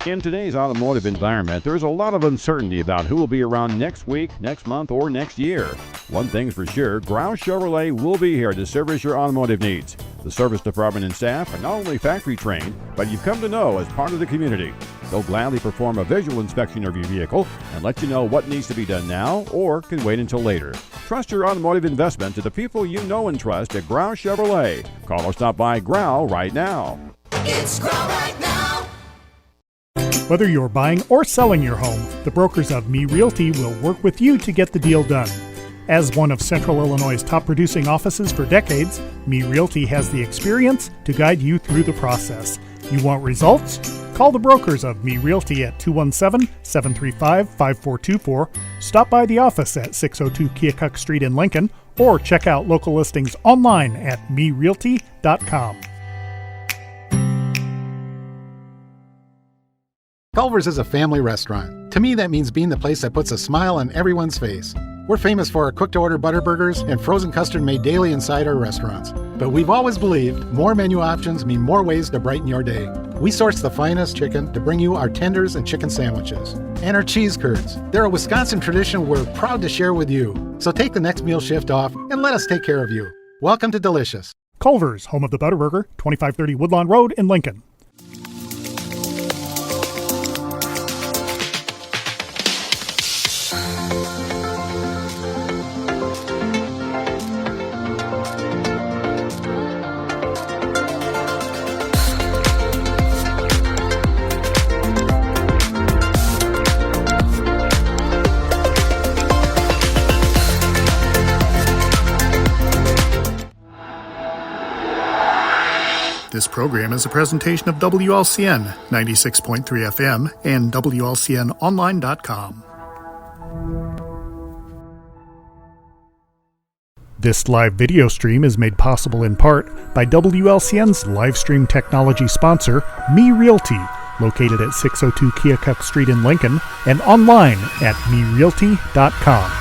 In today's automotive environment, there's a lot of uncertainty about who will be around next week, next month, or next year. One thing's for sure, Grouse Chevrolet will be here to service your automotive needs. The service department and staff are not only factory trained, but you've come to know as part of the community. They'll gladly perform a visual inspection of your vehicle and let you know what needs to be done now or can wait until later. Trust your automotive investment to the people you know and trust at Grouse Chevrolet. Call or stop by Grouse right now. It's Grouse right now. Whether you're buying or selling your home, the brokers of Me Realty will work with you to get the deal done. As one of Central Illinois' top producing offices for decades, Me Realty has the experience to guide you through the process. You want results? Call the brokers of Me Realty at 217-735-5424, stop by the office at 602 Keokuk Street in Lincoln, or check out local listings online at merealty.com. Culver's is a family restaurant. To me, that means being the place that puts a smile on everyone's face. We're famous for our cooked-to-order butter burgers and frozen custard made daily inside our restaurants. But we've always believed more menu options mean more ways to brighten your day. We source the finest chicken to bring you our tenders and chicken sandwiches. And our cheese curds. They're a Wisconsin tradition we're proud to share with you. So take the next meal shift off and let us take care of you. Welcome to Delicious. Culver's, home of the Butter Burger, 2530 Woodlawn Road in Lincoln. This program is a presentation of WLCN 96.3 FM and WLCNonline.com. This live video stream is made possible in part by WLCN's live stream technology sponsor, Me Realty, located at 602 Keokuk Street in Lincoln and online at merealty.com.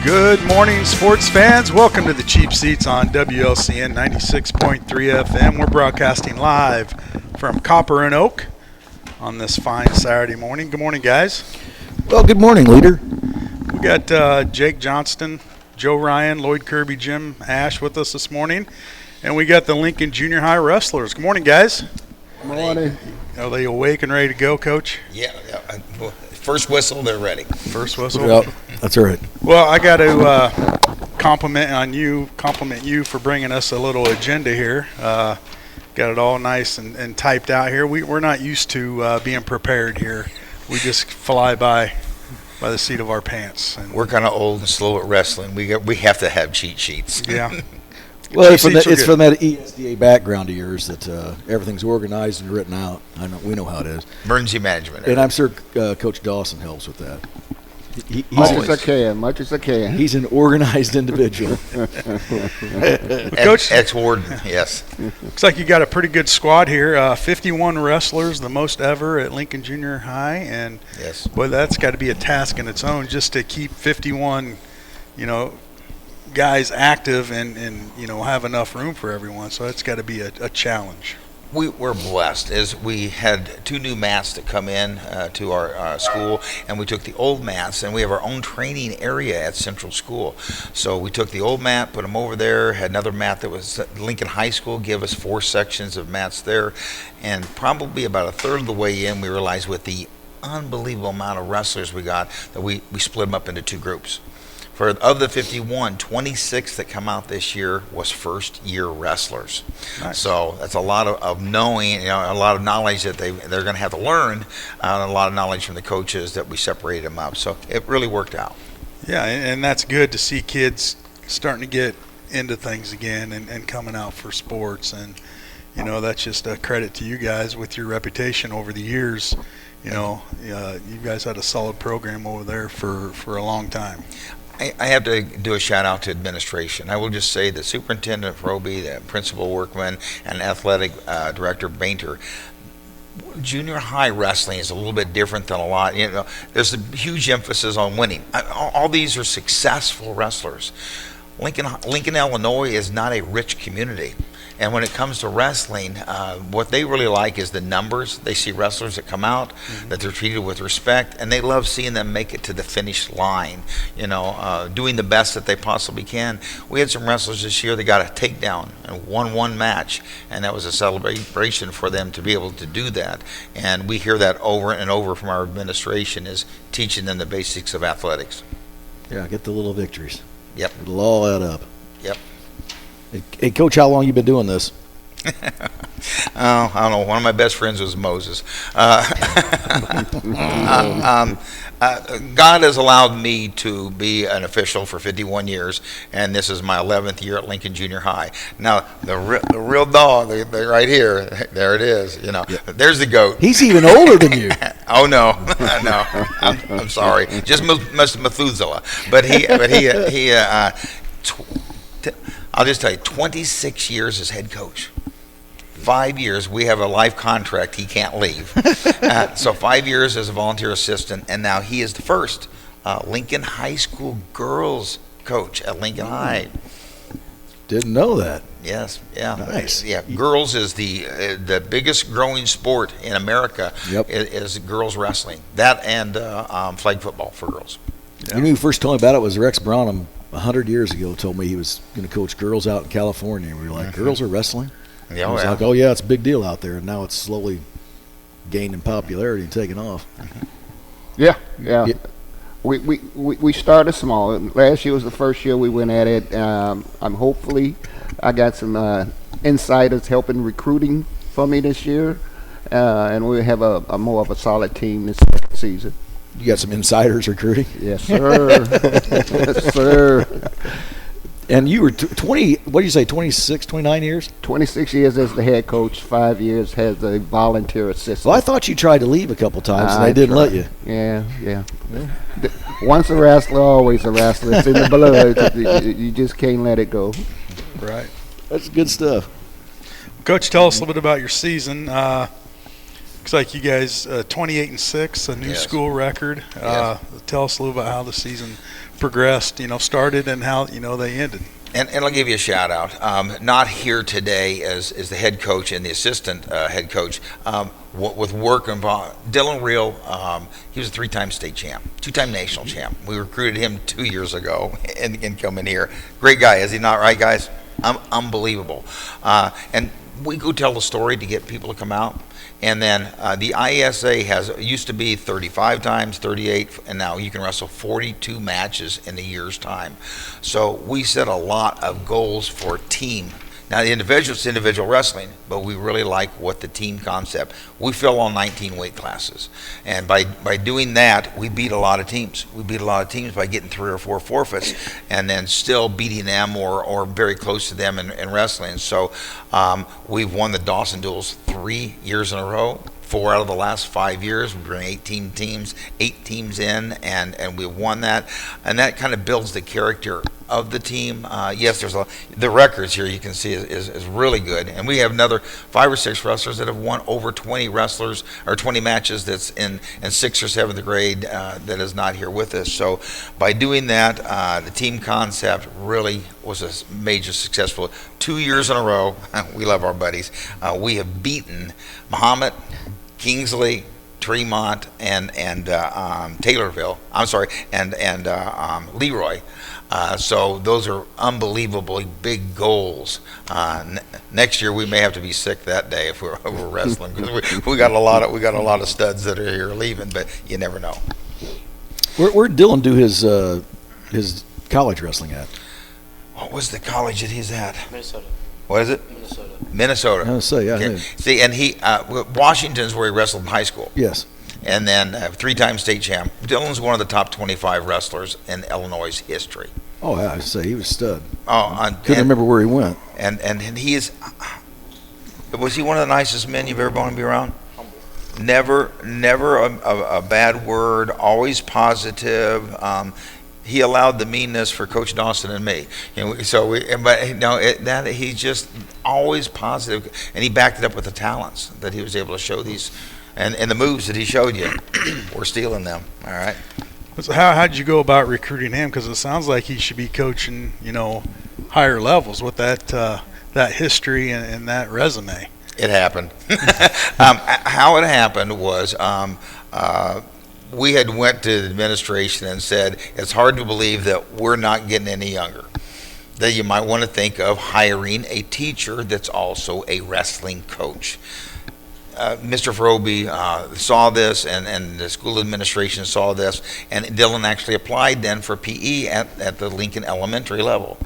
Good morning, sports fans. Welcome to the Cheap Seats on WLCN 96.3 FM. We're broadcasting live from Copper and Oak on this fine Saturday morning. Good morning, guys. Well, good morning, leader. We got Jake Johnston, Joe Ryan, Lloyd Kirby, Jim Ash with us this morning. And we got the Lincoln Junior High Wrestlers. Good morning, guys. Good morning. Are they awake and ready to go, Coach? Yeah. First whistle, they're ready. First whistle? Yep, that's right. Well, I got to compliment you for bringing us a little agenda here. Got it all nice and typed out here. We're not used to being prepared here. We just fly by the seat of our pants. And we're kind of old and slow at wrestling. We have to have cheat sheets. Yeah. Well, it's from that ESDA background of yours that everything's organized and written out. We know how it is. Emergency management. And I'm sure Coach Dawson helps with that. Much as I can. He's an organized individual. Coach, ex-warden, yes. Looks like you got a pretty good squad here. 51 wrestlers, the most ever at Lincoln Junior High, and yes, boy, that's got to be a task in its own just to keep 51, guys active and have enough room for everyone. So it's got to be a challenge. We're blessed as we had two new mats that come in to our school, and we took the old mats, and we have our own training area at Central School. So we took the old mat, put them over there, had another mat that was at Lincoln High School, give us 4 sections of mats there, and probably about a third of the way in, we realized with the unbelievable amount of wrestlers we got that we split them up into 2 groups. Of the 51, 26 that come out this year was first-year wrestlers. Nice. So that's a lot of knowing, a lot of knowledge that they're going to have to learn, and a lot of knowledge from the coaches that we separated them up. So it really worked out. Yeah, and that's good to see kids starting to get into things again and coming out for sports. And, that's just a credit to you guys with your reputation over the years. You guys had a solid program over there for a long time. I have to do a shout out to administration. I will just say the Superintendent Roby, the Principal Workman, and Athletic Director Bainter. Junior high wrestling is a little bit different than a lot. There's a huge emphasis on winning. All these are successful wrestlers. Lincoln, Illinois is not a rich community. And when it comes to wrestling, what they really like is the numbers. They see wrestlers that come out, that they're treated with respect, and they love seeing them make it to the finish line, doing the best that they possibly can. We had some wrestlers this year that got a takedown and won one match, and that was a celebration for them to be able to do that. And we hear that over and over from our administration, is teaching them the basics of athletics. Yeah, get the little victories. Yep. It'll all add up. Yep. Hey, Coach, how long you been doing this? I don't know. One of my best friends was Moses. God has allowed me to be an official for 51 years, and this is my 11th year at Lincoln Junior High. Now, the real dog, they're right here. There it is. There's the goat. He's even older than you. Oh no, no. I'm sorry. Just Methuselah. But I'll just tell you, 26 years as head coach. 5 years, we have a life contract he can't leave. So 5 years as a volunteer assistant, and now he is the first Lincoln High School girls coach at Lincoln High. Didn't know that. Yes, yeah. Nice. Yeah, girls is the biggest growing sport in America. Yep. is girls wrestling. That and flag football for girls. You know who first told me about it was Rex Brownham 100 years ago. Told me he was going to coach girls out in California. And we were like, girls are wrestling? Yeah, I was like, oh yeah, it's a big deal out there. And now it's slowly gaining popularity and taking off. Yeah. We started small. Last year was the first year we went at it. Hopefully I got some insiders helping recruiting for me this year, and we have a more of a solid team this season. You got some insiders recruiting? Yes, sir. Yes, sir. And you were 20, what do you say, 26, 29 years? 26 years as the head coach, 5 years as a volunteer assistant. Well, I thought you tried to leave a couple times and they didn't let you. Yeah. Once a wrestler, always a wrestler. It's in the blood. You just can't let it go. Right. That's good stuff. Coach, tell us a little bit about your season. Looks like you guys 28-6, a new Yes. school record. Yes. Tell us a little about how the season progressed, started and how, they ended. And I'll give you a shout out. Not here today as the head coach and the assistant head coach. With work involved, Dylan Reel, he was a 3-time state champ, 2-time national champ. We recruited him 2 years ago and come in here. Great guy, is he not right, guys? Unbelievable. And we go tell the story to get people to come out. And then the ISA used to be 35 times, 38, and now you can wrestle 42 matches in a year's time. So we set a lot of goals for team. Now the individual wrestling, but we really like what the team concept. We fill all 19 weight classes, and by doing that, we beat a lot of teams. We beat a lot of teams by getting 3 or 4 forfeits, and then still beating them or very close to them in wrestling. So we've won the Dawson duels 3 years in a row. 4 out of the last 5 years. We bring 18 teams, 8 teams in, and we won that. And that kind of builds the character of the team. Yes, the records here you can see is really good. And we have another 5 or 6 wrestlers that have won over 20 wrestlers or 20 matches that's in 6th or 7th grade that is not here with us. So by doing that, the team concept really was a major successful 2 years in a row. We love our buddies. We have beaten Muhammad, Kingsley, Tremont, and Taylorville. I'm sorry, and Leroy. So those are unbelievably big goals. Next year we may have to be sick that day if we're wrestling. we got a lot of studs that are here leaving, but you never know. Where'd Dylan do his college wrestling at? What was the college that he's at? Minnesota. What is it? Minnesota. I was gonna say, yeah. Okay. See, and he Washington's where he wrestled in high school. Yes. And then 3-time state champ. Dylan's one of the top 25 wrestlers in Illinois' history. Oh, yeah, I say he was a stud. Oh, Couldn't remember where he went. And he is. Was he one of the nicest men you've ever wanted to be around? Never a bad word. Always positive. He allowed the meanness for Coach Dawson and me. He's just always positive, and he backed it up with the talents that he was able to show these, and the moves that he showed you. We're stealing them. All right. So how did you go about recruiting him? Because it sounds like he should be coaching, higher levels with that that history and that resume. It happened. How it happened was we had went to the administration and said, it's hard to believe that we're not getting any younger. That you might want to think of hiring a teacher that's also a wrestling coach. Mr. Frobe saw this, and the school administration saw this, and Dylan actually applied then for PE at the Lincoln Elementary level.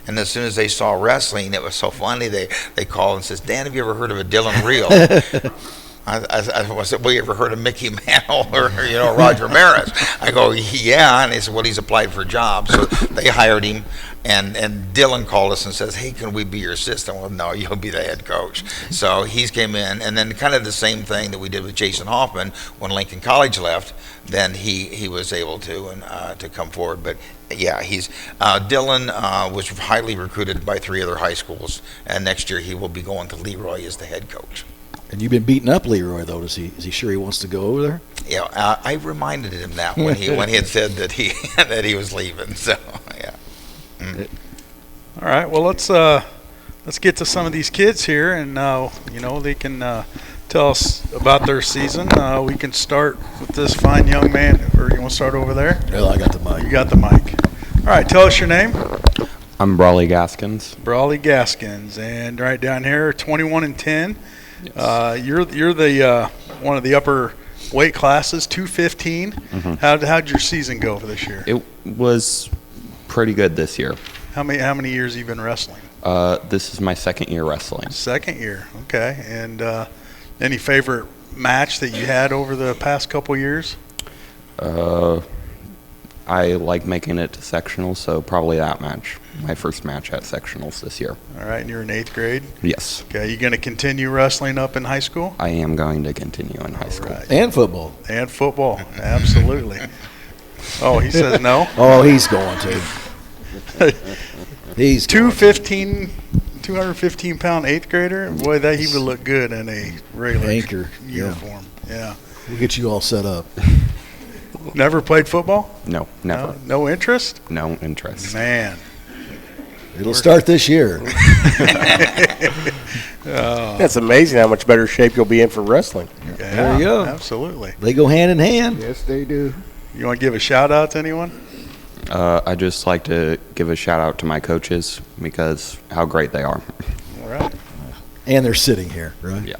And as soon as they saw wrestling, it was so funny. They called and says, "Dan, have you ever heard of a Dylan Reel?" I said, "Well, you ever heard of Mickey Mantle or Roger Maris?" I go, "Yeah," and they said, "Well, he's applied for a job." So they hired him, and Dylan called us and says, "Hey, can we be your assistant?" Well, no, you'll be the head coach. So he's came in, and then kind of the same thing that we did with Jason Hoffman when Lincoln College left. Then he was able to come forward, but. Yeah, Dylan was highly recruited by 3 other high schools, and next year he will be going to Leroy as the head coach. And you've been beating up Leroy, though. Is he sure he wants to go over there? Yeah, I reminded him that when he had said that he was leaving. So yeah. All right, well let's get to some of these kids here, and they can tell us about their season. We can start with this fine young man, or you want to start over there? Well, I got the mic. You got the mic. All right, tell us your name. I'm Brawley Gaskins. Brawley Gaskins, and right down here, 21-10. Yes. You're the one of the upper weight classes, 215. Mm-hmm. How'd your season go for this year? It was pretty good this year. How many years have you been wrestling? This is my second year wrestling. Second year, okay. And any favorite match that you had over the past couple years? I like making it to sectionals, so probably that match. My first match at sectionals this year. All right, and you're in 8th grade? Yes. Okay, you going to continue wrestling up in high school? I am going to continue in high school. Right. And football. And football, absolutely. Oh, he says no? Oh, he's going to. He's 215-pound 8th grader? Boy, he would look good in a regular anchor uniform. Yeah. We'll get you all set up. Never played football? No, never. No interest? No interest. Man. It'll start this year. That's amazing how much better shape you'll be in for wrestling. Yeah, there you go. Absolutely. They go hand in hand. Yes, they do. You want to give a shout-out to anyone? I'd just like to give a shout-out to my coaches because how great they are. All right. And they're sitting here, right? Yeah.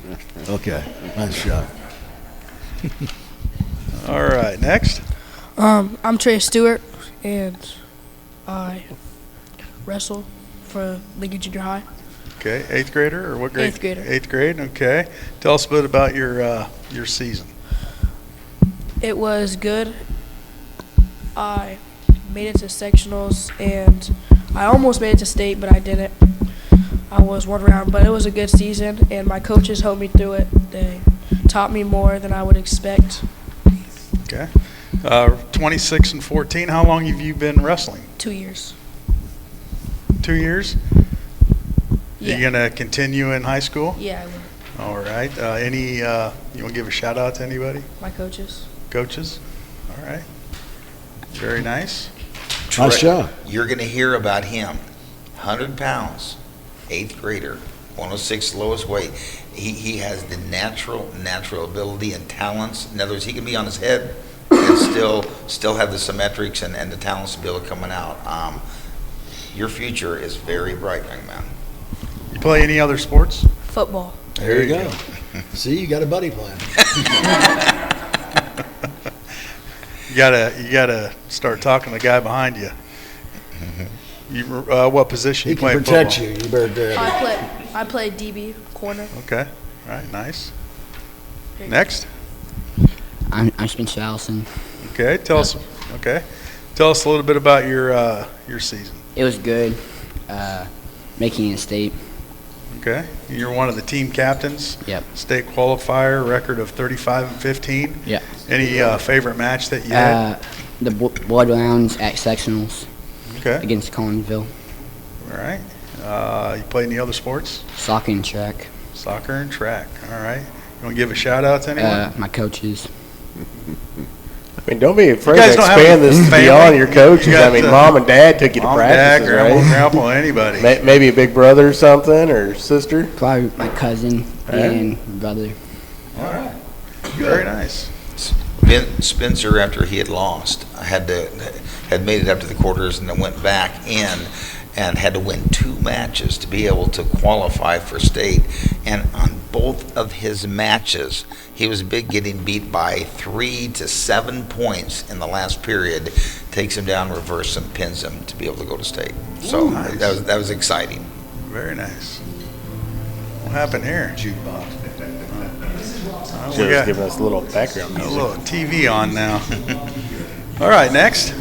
Okay. Nice shot. All right, next. I'm Trey Stewart, and I wrestle for Lincoln Junior High. Okay, 8th grader, or what grade? 8th grader. 8th grade, okay. Tell us a bit about your season. It was good. I made it to sectionals, and I almost made it to state, but I didn't. I was one round, but it was a good season, and my coaches helped me through it. They taught me more than I would expect. Okay. 26-14, how long have you been wrestling? 2 years. 2 years? Yeah. You going to continue in high school? Yeah, I will. All right. You want to give a shout-out to anybody? My coaches. Coaches? All right. Very nice. Nice job. You're going to hear about him. 100 pounds, 8th grader, 106 lowest weight. He has the natural ability and talents. In other words, he can be on his head and still have the symmetrics and the talents to be able to coming out. Your future is very bright, young man. You play any other sports? Football. There you go. See, you got a buddy playing. You gotta start talking to the guy behind you. What position He you play can in protect football? you. You better grab it. I play DB, corner. Okay. All right. Nice. Next. I'm Spencer Allison. Okay. Tell us a little bit about your season. It was good, making it state. Okay. You're one of the team captains. Yep. State qualifier, record of 35-15. Yeah. Any favorite match that you had? The Blood Rounds at sectionals. Okay. Against Collinsville. All right. You play any other sports? Soccer and track. Soccer and track. All right. You want to give a shout out to anyone? My coaches. I mean, don't be afraid You to guys don't have expand a this family? beyond your coaches. You got I mean, the- mom and dad took you to Mom, practices, dad, grandma, right? grandpa, anybody. Maybe a big brother or something, or sister. Probably my cousin and brother. All right. Very nice. Spencer, after he had lost, had made it up to the quarters and then went back in and had to win 2 matches to be able to qualify for state. And on both of his matches, he was getting beat by 3 to 7 points in the last period. Takes him down, reverse him, pins him to be able to go to state. So Ooh, nice. that was exciting. Very nice. What happened here? Jukebox. We Joe's got giving us a little background a music. little TV on now. All right, next.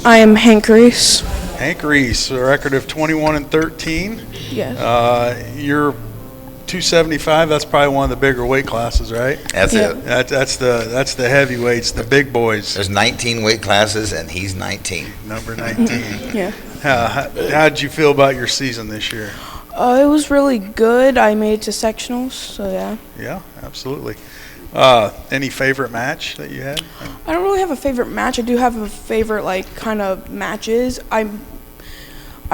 I am Hank Reese. Hank Reese, a record of 21-13. Yes. You're 275. That's probably one of the bigger weight classes, right? That's Yeah. it. That's the heavyweights, the big boys. There's 19 weight classes, and he's 19. Number 19. Yeah. How did you feel about your season this year? It was really good. I made it to sectionals, so yeah. Yeah, absolutely. Any favorite match that you had? I don't really have a favorite match. I do have a favorite kind of matches. I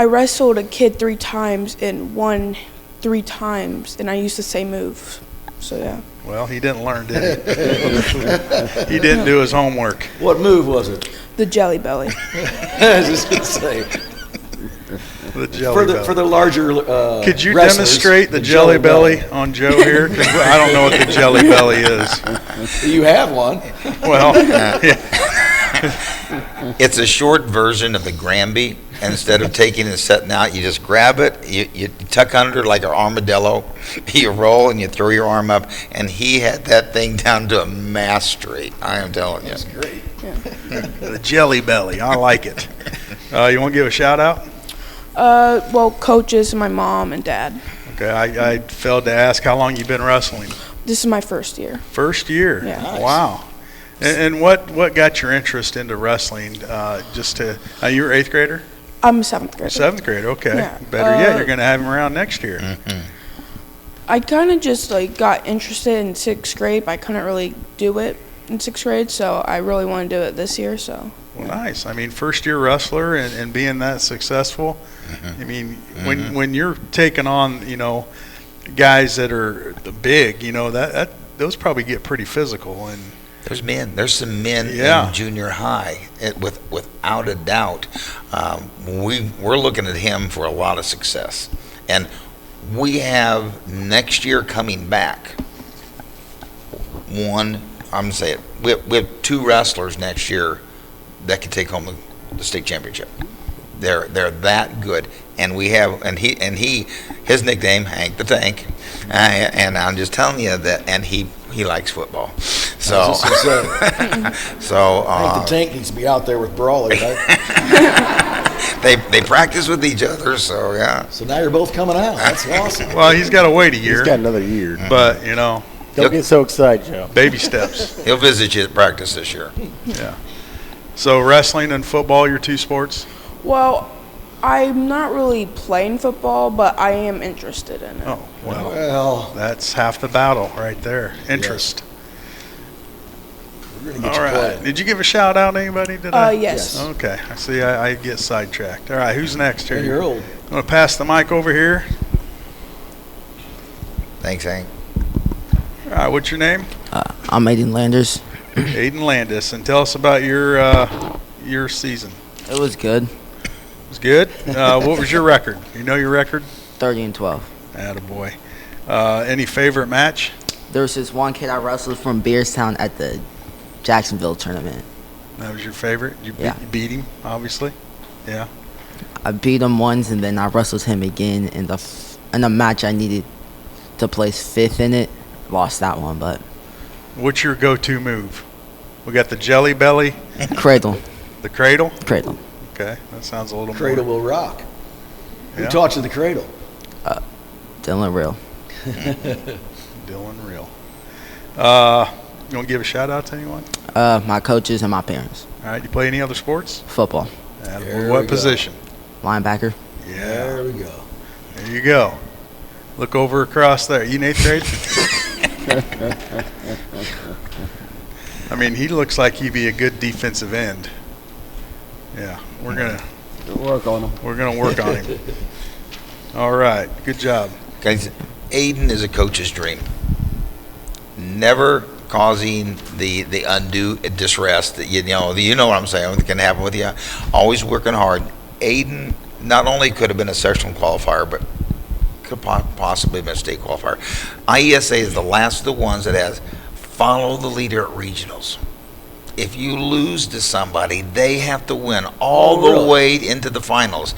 wrestled a kid 3 times and won 3 times, and I used the same move. So yeah. Well, he didn't learn, did he? He didn't do his homework. What move was it? The Jelly Belly. I was just gonna say. The jelly belly. For the larger Could you wrestlers, demonstrate the jelly belly on Joe here? 'Cause I don't know what the jelly belly is. You have one. Well, It's a short version of the Granby. Instead of taking and setting out, you just grab it, you tuck under like an armadillo, you roll and you throw your arm up, and he had that thing down to a mastery. I am telling you. That's great. the jelly belly. I like it. You want to give a shout out? Well, coaches, my mom and dad. Okay, I failed to ask how long you've been wrestling. This is my first year. First year. Yeah. Nice. Wow. And what got your interest into wrestling? Just to you were 8th grader? I'm a 7th grader. 7th grade. Okay. Yeah. Better yet, you're going to have him around next year. Mm-hmm. I kind of just got interested in 6th grade, but I couldn't really do it in 6th grade, so I really want to do it this year. So. Well, nice. I mean, first year wrestler and being that successful. I mean, when you're taking on, guys that are big, that those probably get pretty physical. And There's some men Yeah. in junior high, without a doubt. We're looking at him for a lot of success, and we have next year coming back. I'm gonna say it. We have 2 wrestlers next year that can take home the state championship. They're that good, and his nickname Hank the Tank, and I'm just telling you that, and he likes football. So I was just gonna say, so I think the tank needs to be out there with brawlers, right? they practice with each other. So yeah. So now you're both coming out. That's awesome. well, he's got to wait a year. He's got another year. But Don't get so excited, Joe. baby steps. He'll visit you at practice this year. Yeah. So wrestling and football, your 2 sports. Well, I'm not really playing football, but I am interested in it. Oh well, Well, that's half the battle right there. Interest. we're gonna get All you right. playing. Did you give a shout out to anybody? Did I? Yes. Okay. I see. I get sidetracked. All right. Who's next here? 10-year-old. I'm gonna pass the mic over here. Thanks, Hank. All right. What's your name? I'm Aiden Landers. Aiden Landis, and tell us about your season. It was good. It was good. What was your record? You know your record? 30-12. Attaboy. Any favorite match? There was this one kid I wrestled from Beerstown at the Jacksonville tournament. That was your favorite? You beat him, obviously. Yeah. I beat him once, and then I wrestled him again in the match I needed to place 5th in it. Lost that one, but What's your go-to move? We got the jelly belly. cradle. The cradle? Cradle. Okay, that sounds a little Cradle more. will rock. Who Yeah. taught you the cradle? Dylan Real. Dylan Real. You want to give a shout out to anyone? My coaches and my parents. All right, you play any other sports? Football. Attaboy. There we What go. position? Linebacker. Yeah. There we go. There you go. Look over across there. You in 8th grade? I mean, he looks like he'd be a good defensive end. Yeah, we're gonna work on him. We're gonna work on him. All right, good job. Guys, Aiden is a coach's dream. Never causing the undue distress that you know what I'm saying that can happen with you. Always working hard. Aiden not only could have been a sectional qualifier, but could possibly have been a state qualifier. IESA is the last of the ones that has follow the leader at regionals. If you lose to somebody, they have to win all the way into the finals.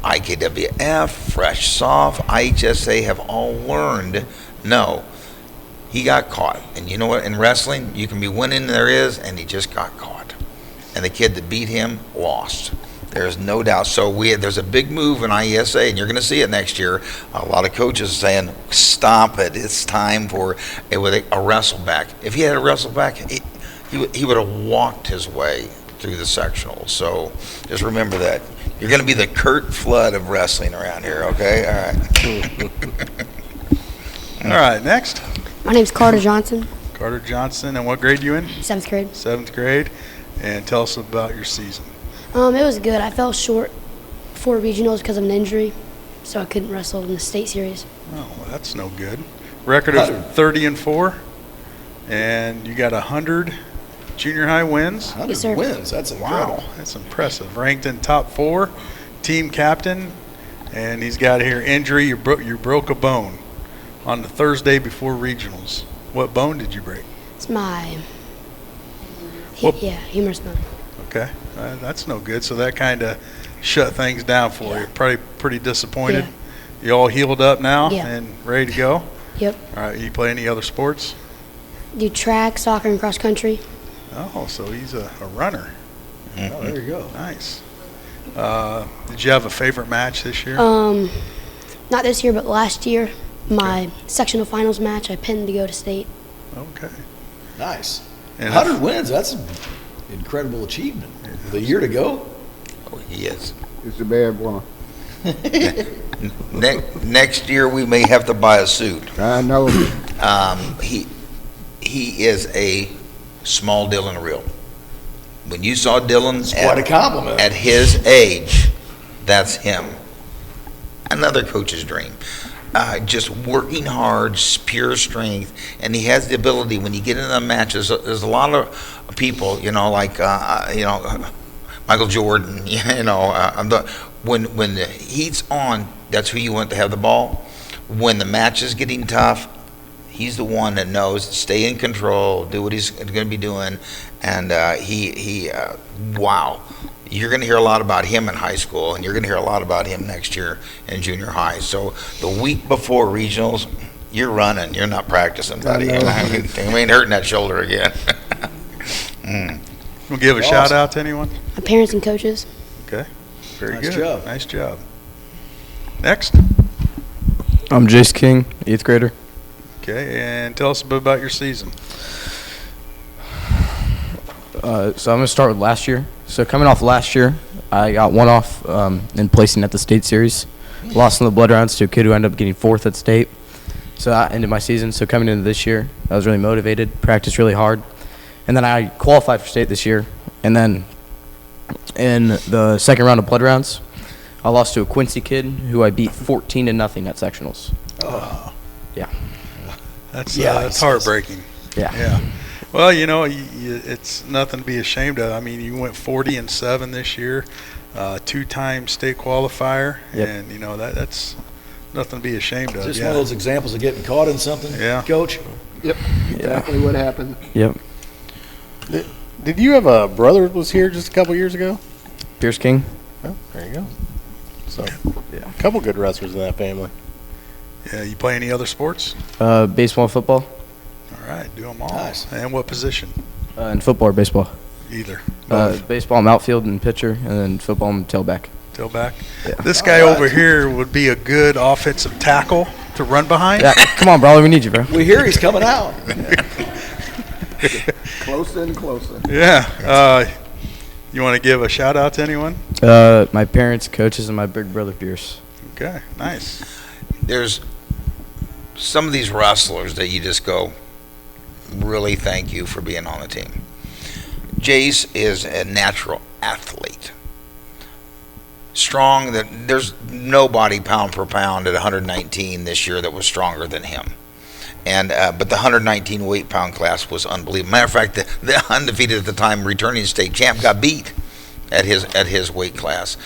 IKWF, Fresh Soft, IHSA have all learned, no, he got caught. And you know what? In wrestling, you can be winning there is, and he just got caught. And the kid that beat him lost. There's no doubt. So there's a big move in IESA, and you're going to see it next year. A lot of coaches are saying, stop it. It's time for a wrestle back. If he had a wrestle back, he would have walked his way through the sectional. So just remember that. You're going to be the Kurt Flood of wrestling around here, okay? All right. All right, next. My name's Carter Johnson. Carter Johnson, and what grade you in? 7th grade. 7th grade. And tell us about your season. It was good. I fell short for regionals because of an injury, so I couldn't wrestle in the state series. Oh, well, that's no good. Record of 30-4, and you got 100 junior high wins. 100 Yes, sir. wins. That's incredible. Wow, that's impressive. Ranked in top 4, team captain, and he's got here injury. You broke a bone on the Thursday before regionals. What bone did you break? It's my humerus bone. Okay, that's no good. So that kind of shut things down for you. Probably pretty disappointed. Yeah. You all healed up now Yeah. and ready to go? Yep. All right, you play any other sports? Do track, soccer, and cross country. Oh, so he's a runner. Oh, there you go. Nice. Did you have a favorite match this year? Not this year, but last year, my sectional finals match, I pinned to go to state. Okay. Nice. And 100 wins. That's an incredible achievement. With a year to go. Oh, he is. It's a bad one. Next year, we may have to buy a suit. I know. He is a small Dylan Reel. When you saw Dylan quite a compliment. At his age, that's him. Another coach's dream. Just working hard, pure strength, and he has the ability. When you get into the matches, there's a lot of people, like Michael Jordan. When the heat's on, that's who you want to have the ball. When the match is getting tough, he's the one that knows stay in control, do what he's going to be doing, and wow. You're going to hear a lot about him in high school, and you're going to hear a lot about him next year in junior high. So the week before regionals, you're running. You're not practicing, buddy. You ain't hurting that shoulder again. We'll give a shout out to anyone? My parents and coaches. Okay. Very Nice good. job. Nice job. Next. I'm Jace King, 8th grader. Okay, and tell us a bit about your season. So I'm going to start with last year. So coming off last year, I got one off in placing at the state series. Lost in the blood rounds to a kid who ended up getting 4th at state. So that ended my season. So coming into this year, I was really motivated, practiced really hard. And then I qualified for state this year. And then in the second round of blood rounds, I lost to a Quincy kid who I beat 14-0 at sectionals. Oh. Yeah. That's heartbreaking. Yeah. Well, it's nothing to be ashamed of. I mean, you went 40-7 this year, 2-time state qualifier, and that's nothing to be ashamed of. Just one of those examples of getting caught in something, Coach. Yep, exactly what happened. Yep. Did you have a brother that was here just a couple years ago? Pierce King. Oh, there you go. So, a couple good wrestlers in that family. Yeah, you play any other sports? Baseball and football. All right, do them all. Nice. And what position? In football or baseball? Either. Baseball, I'm outfield and pitcher, and then football, I'm tailback. Tailback? Yeah. This guy over here would be a good offensive tackle to run behind. Yeah, come on, brother, we need you, bro. We hear he's coming out. Closer and closer. Yeah. You want to give a shout out to anyone? My parents, coaches, and my big brother Pierce. Okay, nice. There's some of these wrestlers that you just go, really thank you for being on the team. Jace is a natural athlete. Strong, that there's nobody pound for pound at 119 this year that was stronger than him. And but the 119 weight pound class was unbelievable. Matter of fact, the undefeated at the time returning state champ got beat at his weight class.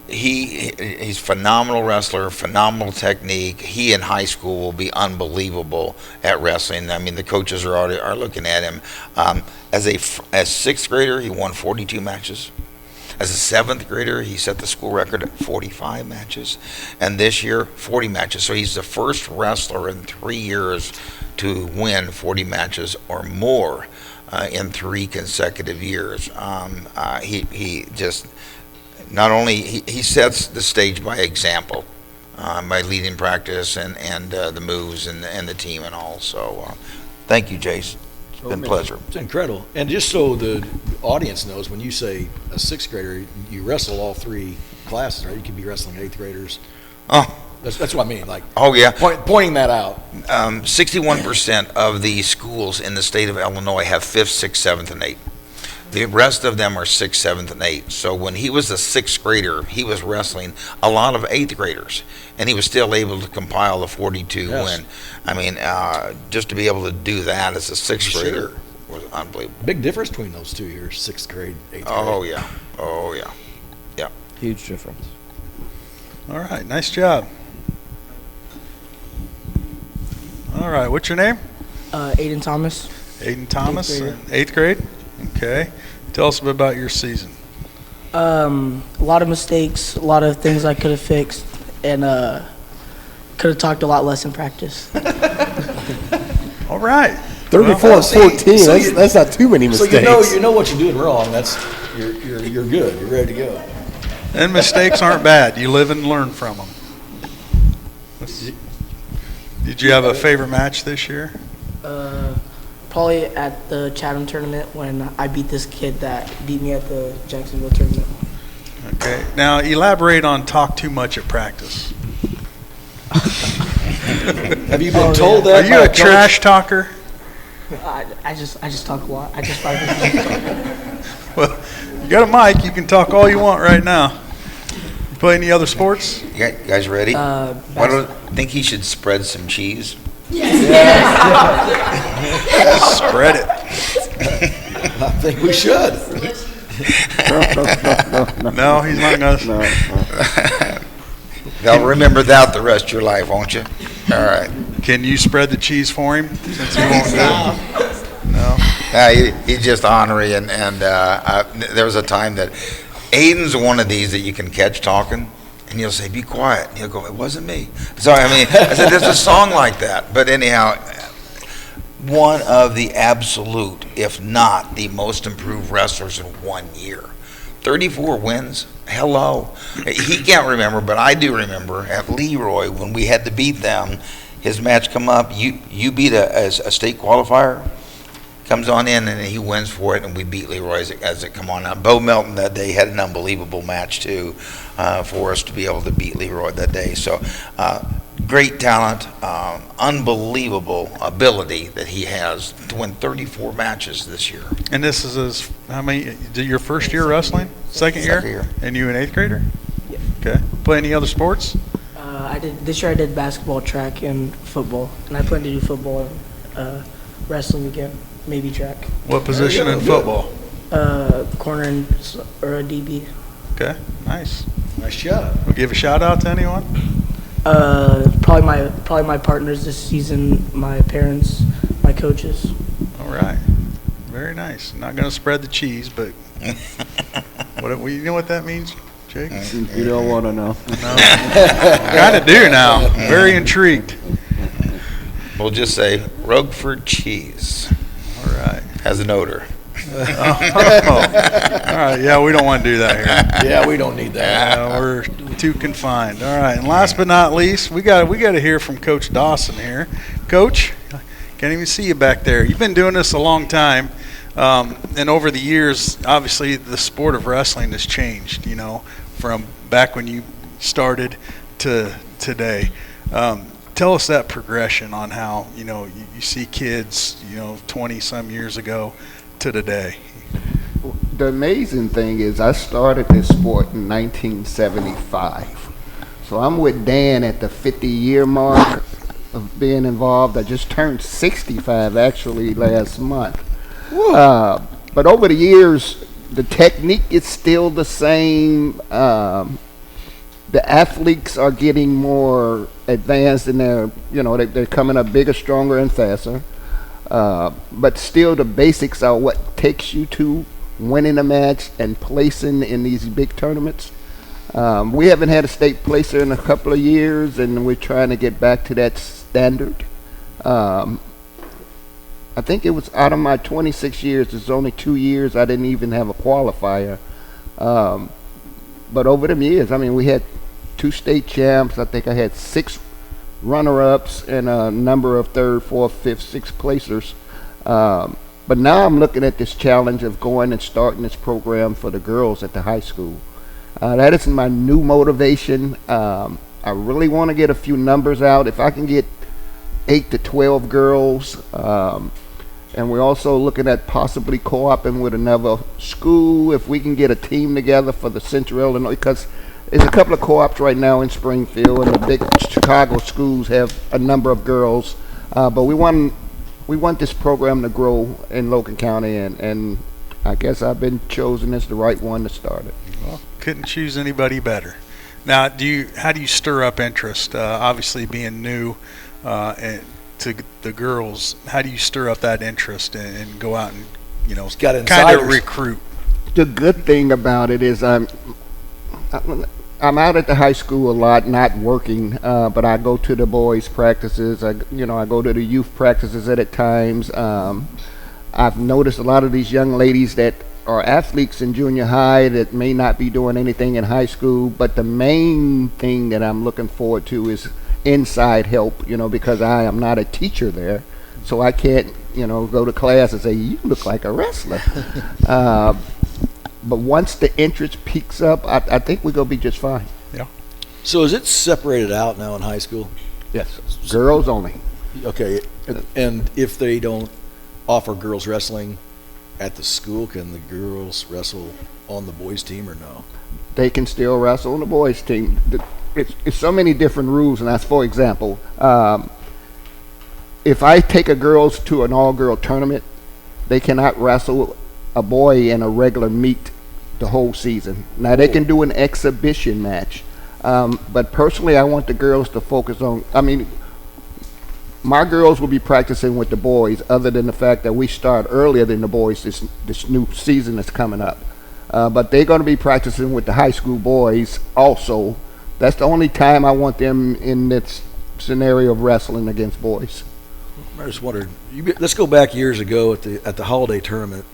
He's phenomenal wrestler, phenomenal technique. He in high school will be unbelievable at wrestling. I mean, the coaches are looking at him. As sixth grader, he won 42 matches. As a seventh grader, he set the school record at 45 matches, and this year 40 matches. So he's the first wrestler in 3 years to win 40 matches or more in 3 consecutive years. He just not only he sets the stage by example, by leading practice and the moves and the team and all. So thank you, Jace. It's been a pleasure. It's incredible. And just so the audience knows, when you say a sixth grader, you wrestle all 3 classes, right? You could be wrestling 8th graders. Oh, that's what I mean. Like, oh yeah, pointing that out. 61% of the schools in the state of Illinois have 5th, 6th, 7th, and 8th. The rest of them are 6th, 7th, and 8th. So when he was a 6th grader, he was wrestling a lot of 8th graders, and he was still able to compile the 42 win. I mean, just to be able to do that as a 6th grader was unbelievable. Big difference between those 2 years, 6th grade, 8th grade. Oh yeah, oh yeah, yeah. Huge difference. All right, nice job. All right, what's your name? Aiden Thomas. Aiden Thomas, 8th 8th grade. Okay. Tell us a bit about your season. A lot of mistakes, a lot of things I could have fixed, and could have talked a lot less in practice. All right. 34-14. That's not too many mistakes. So you know what you're doing wrong. You're good. You're ready to go. And mistakes aren't bad. You live and learn from them. Did you have a favorite match this year? Probably at the Chatham tournament when I beat this kid that beat me at the Jacksonville tournament. Okay. Now elaborate on talk too much at practice. Have you been told that? Are you a trash talker? I just talk a lot. I just Well, you got a mic. You can talk all you want right now. You play any other sports? You guys ready? Why don't think he should spread some cheese? Spread it. I think we should. No, he's not going to. They'll remember that the rest of your life, won't you? All right. Can you spread the cheese for him? Since he won't do it? No. He's just ornery, and there was a time that Aiden's one of these that you can catch talking. And you'll say, be quiet. And he'll go, it wasn't me. So, I mean, I said, there's a song like that. But anyhow, one of the absolute, if not the most improved wrestlers in 1 year. 34 wins. Hello. He can't remember, but I do remember at Leroy when we had to beat them. His match come up. You beat a state qualifier. Comes on in and he wins for it, and we beat Leroy as it come on out. Bo Melton that day had an unbelievable match too, for us to be able to beat Leroy that day. So great talent, unbelievable ability that he has to win 34 matches this year. And this is your first year wrestling? Second year? And you an 8th grader? Yeah. Okay. Play any other sports? This year I did basketball, track, and football, and I plan to do football and wrestling again. Maybe track. What position in football? Corner or a DB. Okay, nice. Nice job. We'll give a shout out to anyone? Probably my partners this season, my parents, my coaches. All right. Very nice. Not going to spread the cheese, but you know what that means, Jake? You don't want to know. No. Kind of do now. Very intrigued. We'll just say Roquefort cheese. All right. Has an odor. All right. Yeah, we don't want to do that here. Yeah, we don't need that. Yeah, we're too confined. All right. And last but not least, we got to hear from Coach Dawson here. Coach, can't even see you back there. You've been doing this a long time, and over the years, obviously, the sport of wrestling has changed. You know, from back when you started to today. Tell us that progression on how, you see kids, 20 some years ago to today? The amazing thing is I started this sport in 1975. So I'm with Dan at the 50-year mark of being involved. I just turned 65 actually last month. But over the years, the technique is still the same. The athletes are getting more advanced and they're coming up bigger, stronger, and faster. But still the basics are what takes you to winning a match and placing in these big tournaments. We haven't had a state placer in a couple of years, and we're trying to get back to that standard. I think it was out of my 26 years, there's only 2 years I didn't even have a qualifier. But over them years, I mean, we had 2 state champs. I think I had 6 runner-ups and a number of 3rd, 4th, 5th, 6th placers. But now I'm looking at this challenge of going and starting this program for the girls at the high school. That is my new motivation. I really want to get a few numbers out. If I can get 8 to 12 girls, and we're also looking at possibly co-oping with another school if we can get a team together for the Central Illinois, because there's a couple of co-ops right now in Springfield, and the big Chicago schools have a number of girls. But we want this program to grow in Logan County, and I guess I've been chosen as the right one to start it. Well, couldn't choose anybody better. Now, how do you stir up interest? Obviously, being new to the girls, how do you stir up that interest and go out and kind of recruit? The good thing about it is I'm out at the high school a lot, not working, but I go to the boys' practices. I go to the youth practices at times. I've noticed a lot of these young ladies that are athletes in junior high that may not be doing anything in high school, but the main thing that I'm looking forward to is inside help, because I am not a teacher there, so I can't, go to class and say, you look like a wrestler. But once the interest peaks up, I think we're going to be just fine. Yeah. So is it separated out now in high school? Yes. Girls only. Okay. And if they don't offer girls wrestling at the school, can the girls wrestle on the boys' team or no? They can still wrestle on the boys' team. It's so many different rules, and that's, for example, if I take a girls to an all-girl tournament, they cannot wrestle a boy in a regular meet the whole season. Now, they can do an exhibition match, but personally, I want the girls to focus on, my girls will be practicing with the boys, other than the fact that we start earlier than the boys this new season that's coming up. But they're going to be practicing with the high school boys also. That's the only time I want them in this scenario of wrestling against boys. I just wondered, let's go back years ago at the holiday tournament.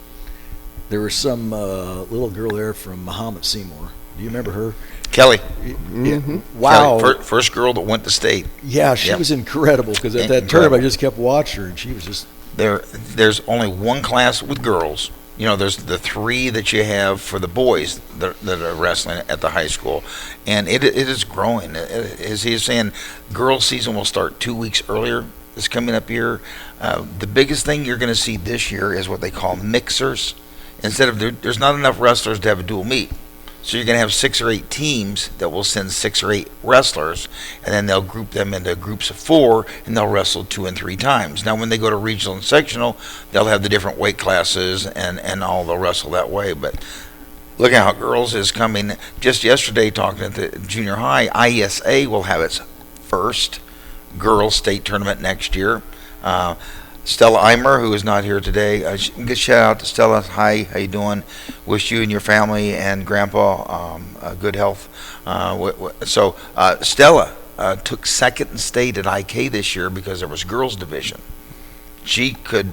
There was some little girl there from Mahomet Seymour. Do you remember her? Kelly. Mm-hmm. Wow. Kelly, first girl that went to state. Yeah, she was incredible, because at that tournament I just kept watching her, and she was just... There's only one class with girls. There's the 3 that you have for the boys that are wrestling at the high school, and it is growing. As he is saying, girls' season will start 2 weeks earlier this coming up year. The biggest thing you're going to see this year is what they call mixers. Instead of there's not enough wrestlers to have a dual meet, so you're going to have 6 or 8 teams that will send 6 or 8 wrestlers, and then they'll group them into groups of 4, and they'll wrestle 2 and 3 times. Now, when they go to regional and sectional, they'll have the different weight classes, and all they'll wrestle that way. But look at how girls is coming. Just yesterday, talking at the junior high, ISA will have its first girls state tournament next year. Stella Eimer, who is not here today, good shout out to Stella. Hi, how you doing? Wish you and your family and Grandpa good health. So Stella took second in state at IK this year because there was girls division. She could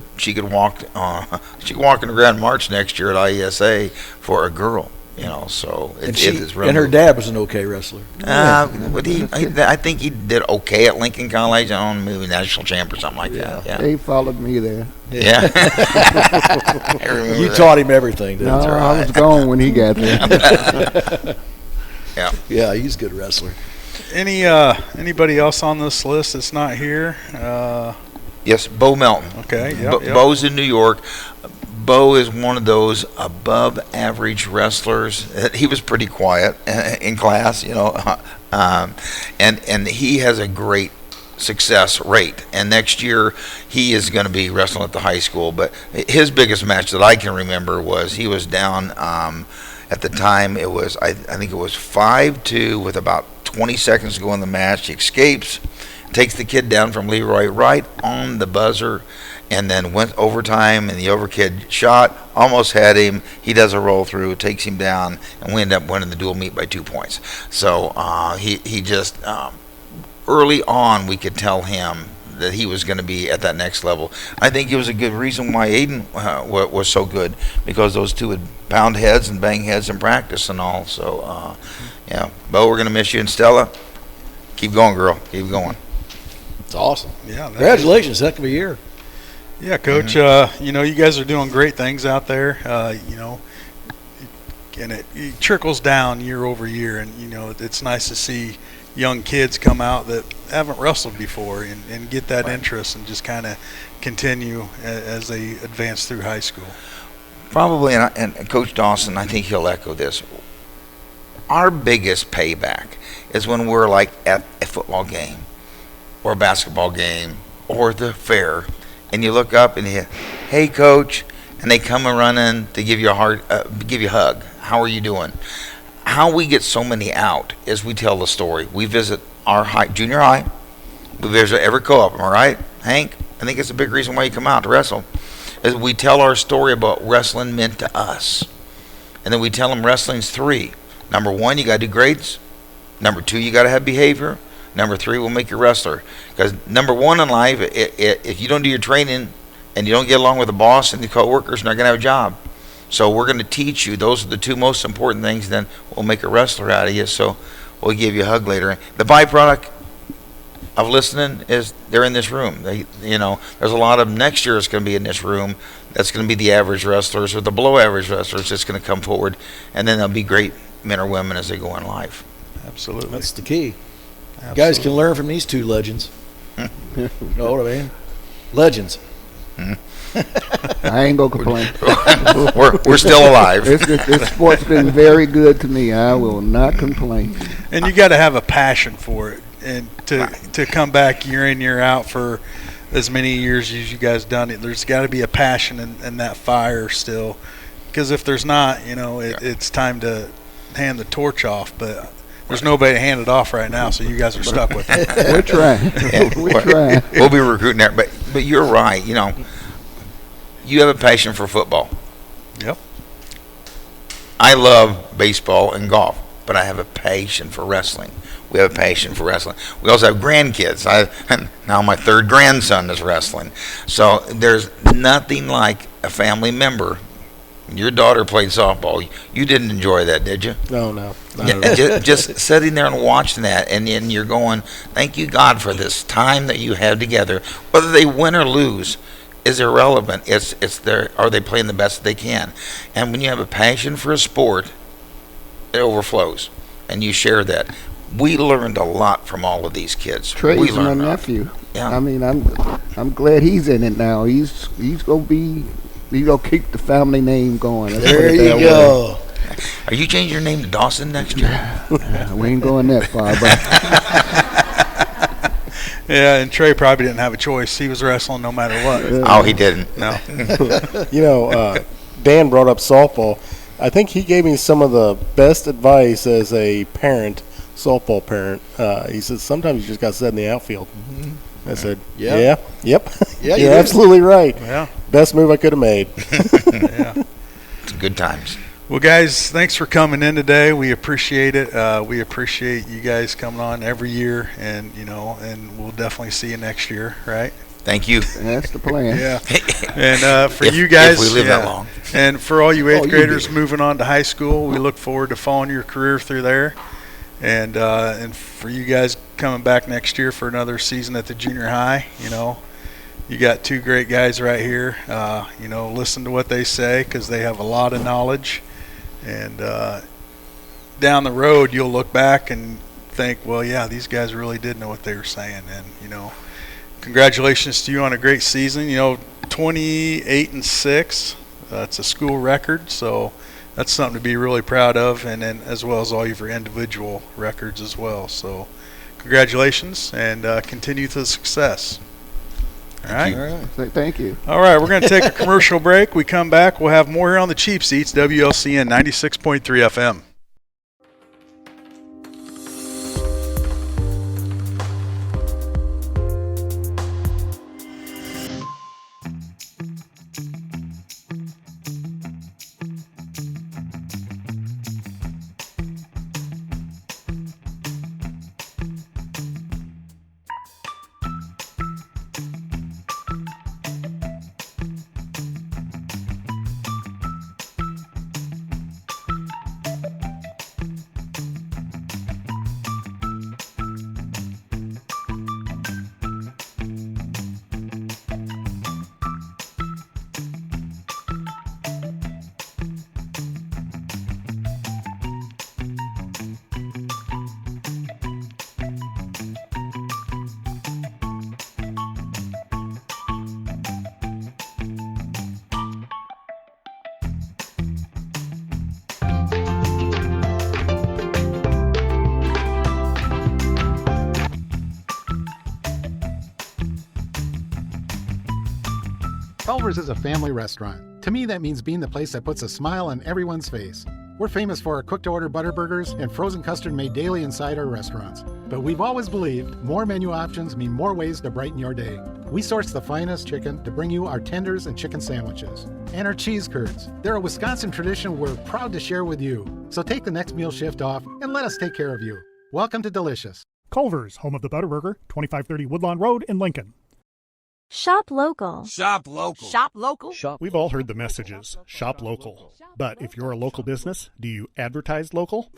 walk in the Grand March next year at ISA for a girl. So it is really. And her dad was an okay wrestler. But I think he did okay at Lincoln College. I don't know, maybe national champ or something like that. Yeah. They followed me there. Yeah. You taught him everything, didn't you? No, I was gone when he got there. Yeah. Yeah, he's a good wrestler. Anybody else on this list that's not here? Yes, Bo Melton. Okay. Bo's in New York. Bo is one of those above average wrestlers. He was pretty quiet in class, and he has a great success rate. And next year he is going to be wrestling at the high school. But his biggest match that I can remember was he was down at the time. It was I think it was 5-2 with about 20 seconds to go in the match. He escapes, takes the kid down from Leroy right on the buzzer, and then went overtime, and the over kid shot, almost had him. He does a roll through, takes him down, and we end up winning the dual meet by 2 points. So he just early on we could tell him that he was going to be at that next level. I think it was a good reason why Aiden was so good, because those two would pound heads and bang heads in practice and all. So yeah, Bo, we're going to miss you, and Stella, keep going, girl, keep going. It's awesome. Yeah, congratulations, heck of a year. Yeah, Coach. You guys are doing great things out there. And it trickles down year over year, and it's nice to see young kids come out that haven't wrestled before and get that interest and just kind of continue as they advance through high school. Probably, and Coach Dawson, I think he'll echo this. Our biggest payback is when we're like at a football game or a basketball game or the fair, and you look up and you, hey, Coach, and they come running to give you give you a hug. How are you doing? How we get so many out is we tell the story. We visit our junior high. We visit every co-op. Am I right, Hank? I think it's a big reason why you come out to wrestle. Is we tell our story about wrestling meant to us, and then we tell them wrestling's 3. Number 1, you got to do grades. Number 2, you got to have behavior. Number 3 will make you a wrestler. Because number 1 in life, if you don't do your training and you don't get along with the boss and the coworkers, you're not going to have a job. So we're going to teach you. Those are the 2 most important things. Then we'll make a wrestler out of you. So we'll give you a hug later. The byproduct of listening is they're in this room. There's a lot of them next year is going to be in this room. That's going to be the average wrestlers or the below average wrestlers that's going to come forward, and then they'll be great men or women as they go in life. Absolutely. That's the key. Absolutely. Guys can learn from these 2 legends. You know what I mean? Legends. I ain't gonna complain. we're still alive. This sport's been very good to me. I will not complain. And you got to have a passion for it, and to come back year in, year out for as many years as you guys done it. There's got to be a passion and that fire still, because if there's not, it's time to hand the torch off. But there's nobody to hand it off right now, so you guys are stuck with it. We're trying. We're trying. We'll be recruiting there, but you're right. You have a passion for football. Yep. I love baseball and golf, but I have a passion for wrestling. We have a passion for wrestling. We also have grandkids. Now my 3rd grandson is wrestling. So there's nothing like a family member. Your daughter played softball. You didn't enjoy that, did you? No. Just sitting there and watching that, and then you're going, thank you, God, for this time that you have together. Whether they win or lose is irrelevant. Are they playing the best they can? And when you have a passion for a sport, it overflows, and you share that. We learned a lot from all of these kids. Trey's my nephew. Yeah. I mean, I'm glad he's in it now. He's gonna keep the family name going. There you go. Are you changing your name to Dawson next year? We ain't going that far, but. Yeah, and Trey probably didn't have a choice. He was wrestling no matter what. Oh, he didn't. No. Dan brought up softball. I think he gave me some of the best advice as a parent, softball parent. He said sometimes you just got to sit in the outfield. I said, yep. Yeah, you're absolutely right. Yeah. Best move I could have made. Yeah. It's good times. Well, guys, thanks for coming in today. We appreciate it. We appreciate you guys coming on every year, and and we'll definitely see you next year, right? Thank you. That's the plan. Yeah. And for you guys, if we live that long. And for all you 8th graders moving on to high school, we look forward to following your career through there. And for you guys coming back next year for another season at the junior high, you got 2 great guys right here. Listen to what they say, because they have a lot of knowledge. And down the road, you'll look back and think, well, yeah, these guys really did know what they were saying. And, congratulations to you on a great season. 28-6. it's a school record, so that's something to be really proud of, and then as well as all of your individual records as well. So congratulations, and continue the success. All right. Thank you. All right, we're going to take a commercial break. We come back, we'll have more here on the Cheap Seats, WLCN 96.3 FM. Culver's is a family restaurant. To me, that means being the place that puts a smile on everyone's face. We're famous for our cooked-to-order butter burgers and frozen custard made daily inside our restaurants. But we've always believed more menu options mean more ways to brighten your day. We source the finest chicken to bring you our tenders and chicken sandwiches. And our cheese curds. They're a Wisconsin tradition we're proud to share with you. So take the next meal shift off and let us take care of you. Welcome to Delicious. Culver's, home of the Butterburger, 2530 Woodlawn Road in Lincoln. Shop local. Shop local. Shop local. We've all heard the messages, shop local. But if you're a local business, do you advertise local?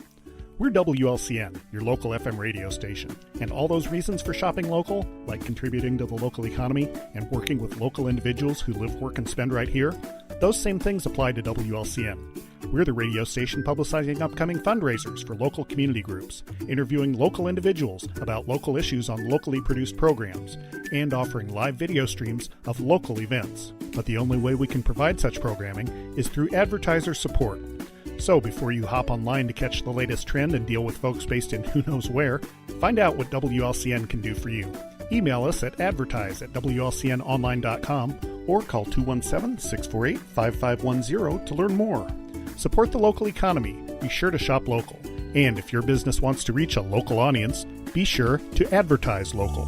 We're WLCN, your local FM radio station. And all those reasons for shopping local, like contributing to the local economy and working with local individuals who live, work, and spend right here, those same things apply to WLCN. We're the radio station publicizing upcoming fundraisers for local community groups, interviewing local individuals about local issues on locally produced programs, and offering live video streams of local events. But the only way we can provide such programming is through advertiser support. So before you hop online to catch the latest trend and deal with folks based in who knows where, find out what WLCN can do for you. Email us at advertise@WLCNonline.com or call 217-648-5510 to learn more. Support the local economy. Be sure to shop local. And if your business wants to reach a local audience, be sure to advertise local.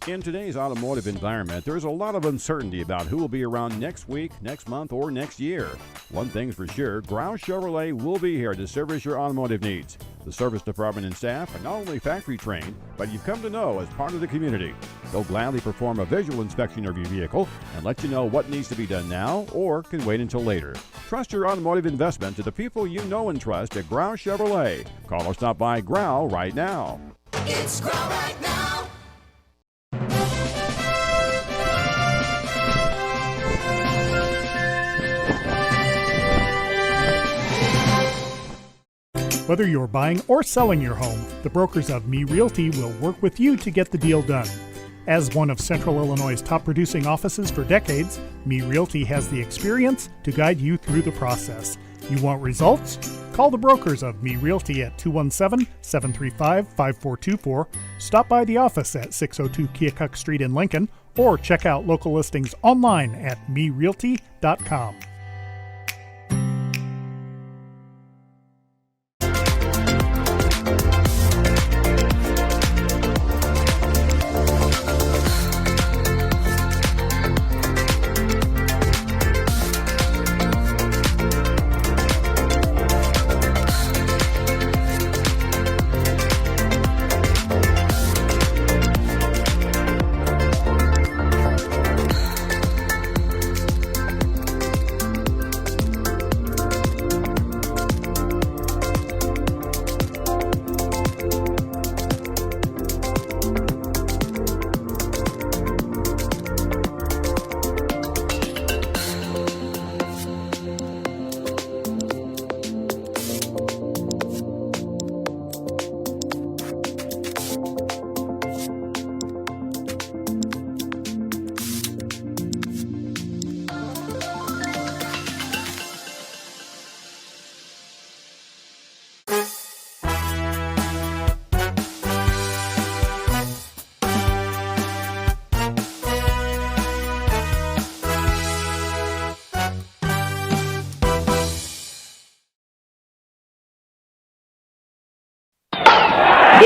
In today's automotive environment, there's a lot of uncertainty about who will be around next week, next month, or next year. One thing's for sure, Grouse Chevrolet will be here to service your automotive needs. The service department and staff are not only factory trained, but you've come to know as part of the community. They'll gladly perform a visual inspection of your vehicle and let you know what needs to be done now or can wait until later. Trust your automotive investment to the people you know and trust at Grouse Chevrolet. Call or stop by Growl right now. It's Growl right now. Whether you're buying or selling your home, the brokers of Me Realty will work with you to get the deal done. As one of Central Illinois' top producing offices for decades, Me Realty has the experience to guide you through the process. You want results? Call the brokers of Me Realty at 217-735-5424, stop by the office at 602 Keokuk Street in Lincoln, or check out local listings online at merealty.com.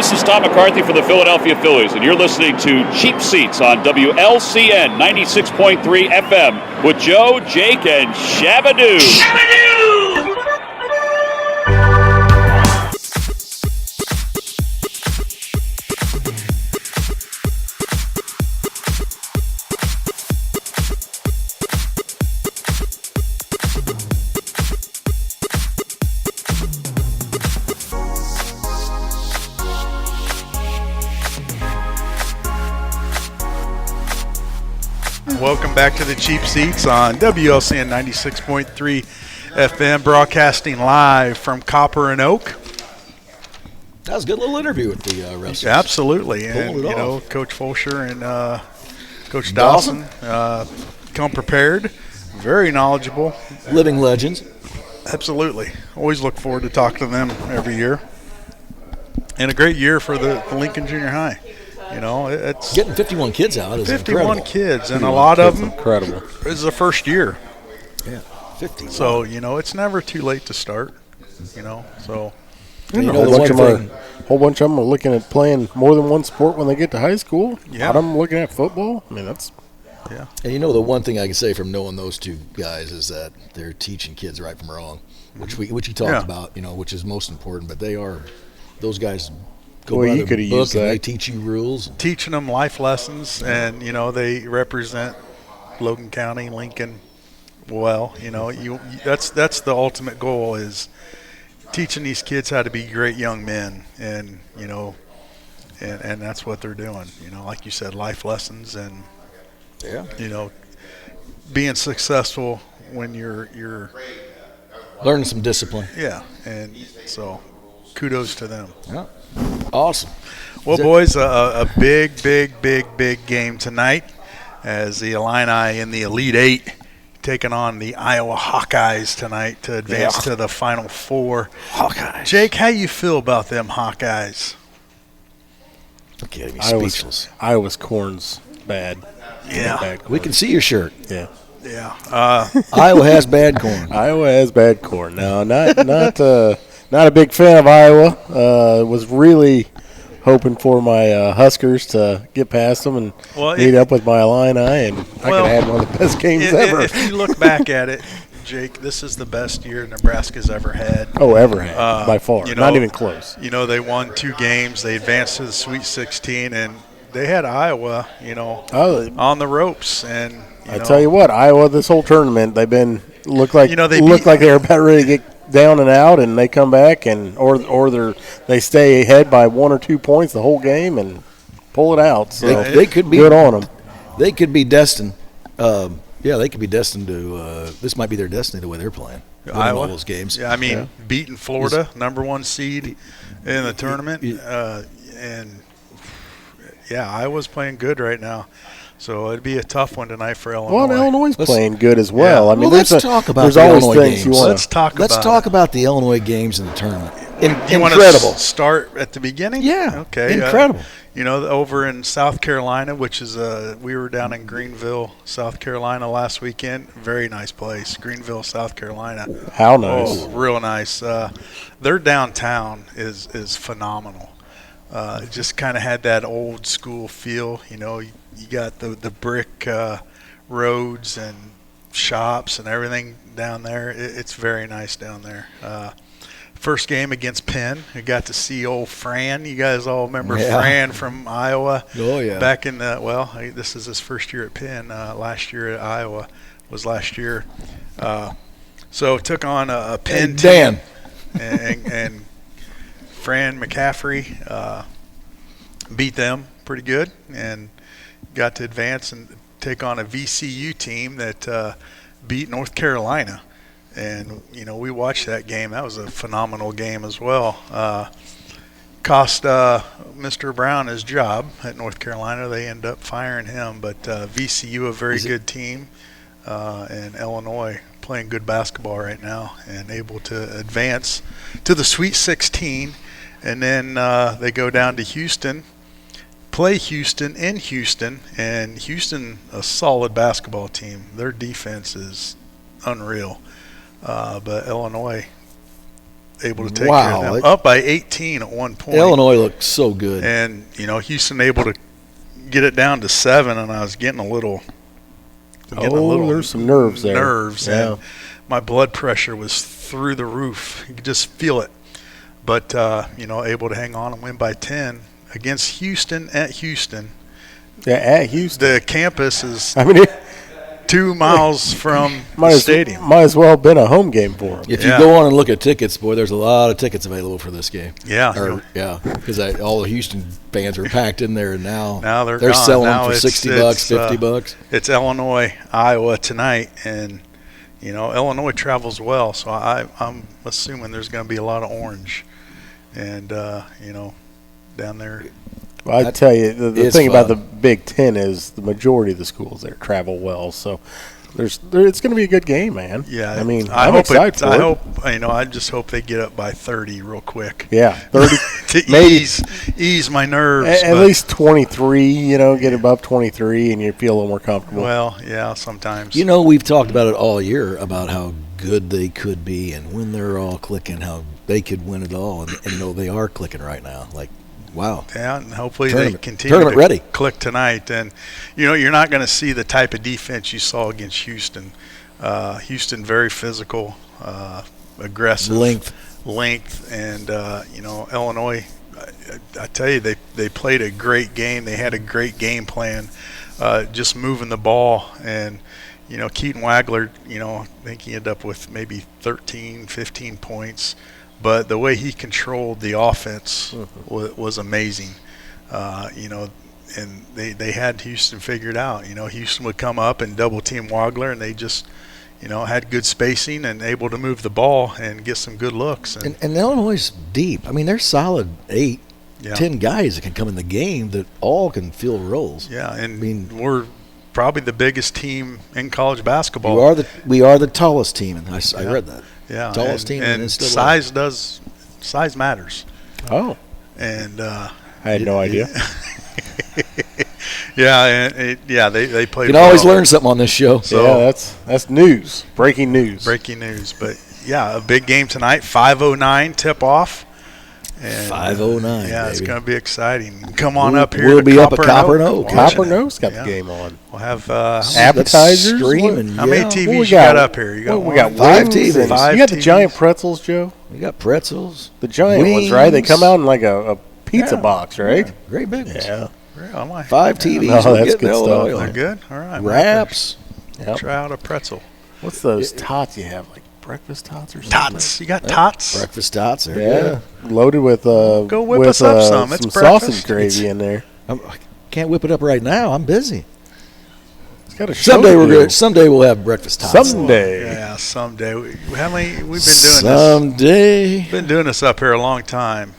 this is Tom McCarthy for the Philadelphia Phillies, and you're listening to Cheap Seats on WLCN 96.3 FM with Joe, Jake, and Shabadoo. Welcome back to the Cheap Seats on WLCN 96.3 FM, broadcasting live from Copper and Oak. That was a good little interview with the wrestlers. Absolutely, and Pulled it you know, off. Coach Fulscher and Coach Dawson come prepared, very knowledgeable, living legends. Absolutely, always look forward to talking to them every year, and a great year for the Lincoln Junior High. You know, it's getting 51 kids out is 51 incredible. kids, and a lot of them incredible. This is the first year. Yeah, 50. So you know, it's never too late to start. You know, so a whole bunch of them are looking at playing more than one sport when they get to high school. Yeah. A lot of them looking at football. I mean, that's yeah. And you know, the one thing I can say from knowing those two guys is that they're teaching kids right from wrong, which we talked about. You know, which is most important. But those guys. Go by you the could have book used and that. they teach you rules. Teaching them life lessons, and you know they represent Logan County, Lincoln. Well, you know, that's the ultimate goal is teaching these kids how to be great young men, and you know, and that's what they're doing. You know, like you said, life lessons, and you know, being successful when you're learning some discipline. Yeah, and so kudos to them. Yeah. Awesome. Well, boys, a big game tonight as the Illini in the Elite Eight taking on the Iowa Hawkeyes tonight to advance to the Final Four. Hawkeyes. Jake, how you feel about them Hawkeyes? Okay, me speechless. Iowa's corn's bad. Yeah. We can see your shirt. Yeah. Yeah. Iowa has bad corn. Iowa has bad corn. No, not a big fan of Iowa. Was really hoping for my Huskers to get past them and meet up with my Illini, and I could have had one of the best games ever. If you look back at it, Jake, this is the best year Nebraska's ever had. Oh, ever had, by far. You know, not even close. You know, they won 2 games. They advanced to the Sweet 16, and they had Iowa, you know, on the ropes. And I tell you what, Iowa this whole tournament, they've been look like they were about ready to get down and out, and they come back and they stay ahead by 1 or 2 points the whole game and pull it out. So they could be good on them. They could be destined. They could be destined to. This might be their destiny the way they're playing. Iowa, all those games. Yeah, I mean, beating Florida, #1 seed in the tournament, and Iowa's playing good right now. So it'd be a tough one tonight for Illinois. Well, Illinois is playing good as well. Yeah. I mean, let's talk about there's the always Illinois things games. you want. Let's talk about the Illinois games in the tournament. You want Incredible. to start at the beginning? Yeah. Okay. Incredible. You know, over in South Carolina, which is we were down in Greenville, South Carolina last weekend. Very nice place, Greenville, South Carolina. How nice? Oh, real nice. Their downtown is phenomenal. It just kind of had that old school feel. You know, you got the brick roads and shops and everything down there. It's very nice down there. First game against Penn, I got to see old Fran. You guys all remember Fran from Iowa? Oh, yeah. Back in this is his first year at Penn. Last year at Iowa was last year. So took on a Penn team. And Fran McCaffrey beat them pretty good and got to advance and take on a VCU team that beat North Carolina. And, you know, we watched that game. That was a phenomenal game as well. Cost Mr. Brown his job at North Carolina. They end up firing him. But VCU, a very good team, and Illinois playing good basketball right now and able to advance to the Sweet 16. And then they go down to Houston, play Houston in Houston, and Houston, a solid basketball team. Their defense is unreal. But Illinois able to take care of them. Up by 18 at one point. Illinois looked so good. And, Houston able to get it down to 7, and I was getting a little there's some nerves there. And my blood pressure was through the roof. You could just feel it. But, able to hang on and win by 10 against Houston at Houston. Yeah, at Houston. The campus is 2 miles from the stadium. Might as well have been a home game for them. If you go on and look at tickets, boy, there's a lot of tickets available for this game. Yeah. Because all the Houston fans are packed in there, and now they're gone. selling them for $60, $50. It's Illinois, Iowa tonight, and Illinois travels well, so I'm assuming there's going to be a lot of orange, and down there. Well, I tell you, the thing about the Big Ten is the majority of the schools there travel well, so it's going to be a good game, man. Yeah, I mean, I'm excited for it. I just hope they get up by 30 real quick. Yeah, 30 to maybe ease my nerves. At least 23, get above 23, and you feel a little more comfortable. Well, yeah, sometimes. We've talked about it all year about how good they could be, and when they're all clicking, how they could win it all, and they are clicking right now. Like, wow. Yeah, and hopefully they continue to click tonight. And, you're not going to see the type of defense you saw against Houston. Houston, very physical, aggressive. Length. And, Illinois, I tell you, they played a great game. They had a great game plan, just moving the ball. And, Keaton Wagler, I think he ended up with maybe 13, 15 points. But the way he controlled the offense was amazing, and they had Houston figured out. Houston would come up and double team Wagler, and they just, had good spacing and able to move the ball and get some good looks. And Illinois is deep. I mean, they're solid 8, 10 guys that can come in the game that all can fill roles. Yeah, and we're probably the biggest team in college basketball. We are the tallest team, and I read that. Yeah, tallest team, and size matters. Oh, and I had no idea. They played. You can always learn something on this show. So that's news, breaking news. But a big game tonight. 5:09 tip off. 5:09. Yeah, it's going to be exciting. Come on up here. We'll be up at Copper and Oak. Copper and Oak's got the game on. We'll have appetizers. How many TVs you got up here? You got we got 5 TVs. You got the giant pretzels, Joe? We got pretzels. The giant ones, right? They come out in like a pizza box, right? Yeah, great big ones. Yeah. 5 TVs. No, that's good stuff. They're good. All right. Wraps. Try out a pretzel. What's those tots you have? Like breakfast tots or something? Tots. You got tots? Breakfast tots. Yeah. Loaded with go whip us up some. It's sausage gravy in there. I can't whip it up right now. I'm busy. It's got a Someday we'll have breakfast tots. Someday. Yeah, someday. We've been doing this. Someday. Been doing this up here a long time.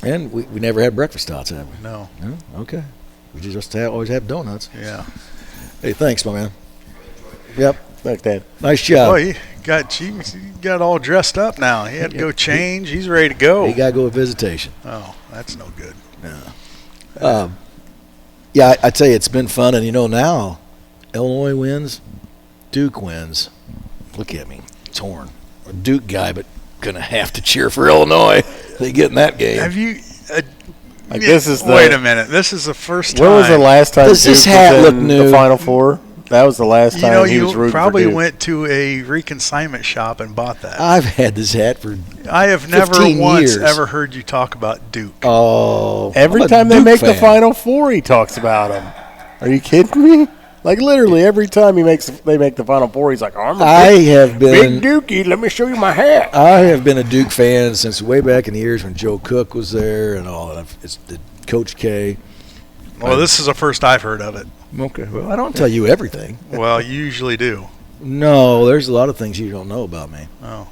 And we never had breakfast tots, have we? No. Okay. We just always have donuts. Yeah. Hey, thanks, my man. Yep. Thanks, Dan. Nice job. Boy, he got all dressed up now. He had to go change. He's ready to go. He got to go with visitation. Oh, that's no good. Yeah. I tell you, it's been fun. And, now Illinois wins, Duke wins. Look at me, torn. I'm a Duke guy, but going to have to cheer for Illinois. They get in that game. Have you wait a minute. This is the first time. When was the last time Does this hat look new? The Final Four? That was the last time he was rooting for probably Duke. went to a reconsignment shop and bought that. I've had this hat for I have never 15 once years. ever heard you talk about Duke. Oh. Every time they make the Final Four, he talks about them. Are you kidding me? Like literally every time they make the Final Four, he's like, "I'm a big Dookie. Let me show you my hat." I have been a Duke fan since way back in the years when Joe Cook was there and all that. It's Coach K. Well, this is the first I've heard of it. Okay. Well, I don't tell you everything. Well, you usually do. No, there's a lot of things you don't know about me. Oh.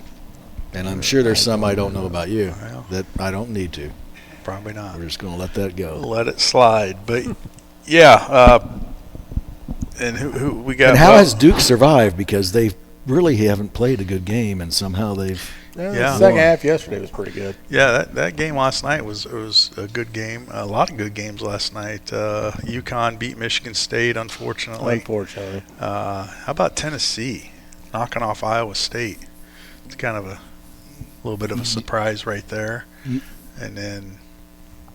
And I'm sure there's some I don't know about you that I don't need to. Probably not. We're just going to let that go. Let it slide. But yeah. And who we got? And how has Duke survived? Because they really haven't played a good game, and somehow they've. The second half yesterday was pretty good. Yeah, that game last night was a good game. A lot of good games last night. UConn beat Michigan State, unfortunately. How about Tennessee knocking off Iowa State? It's kind of a little bit of a surprise right there. And then,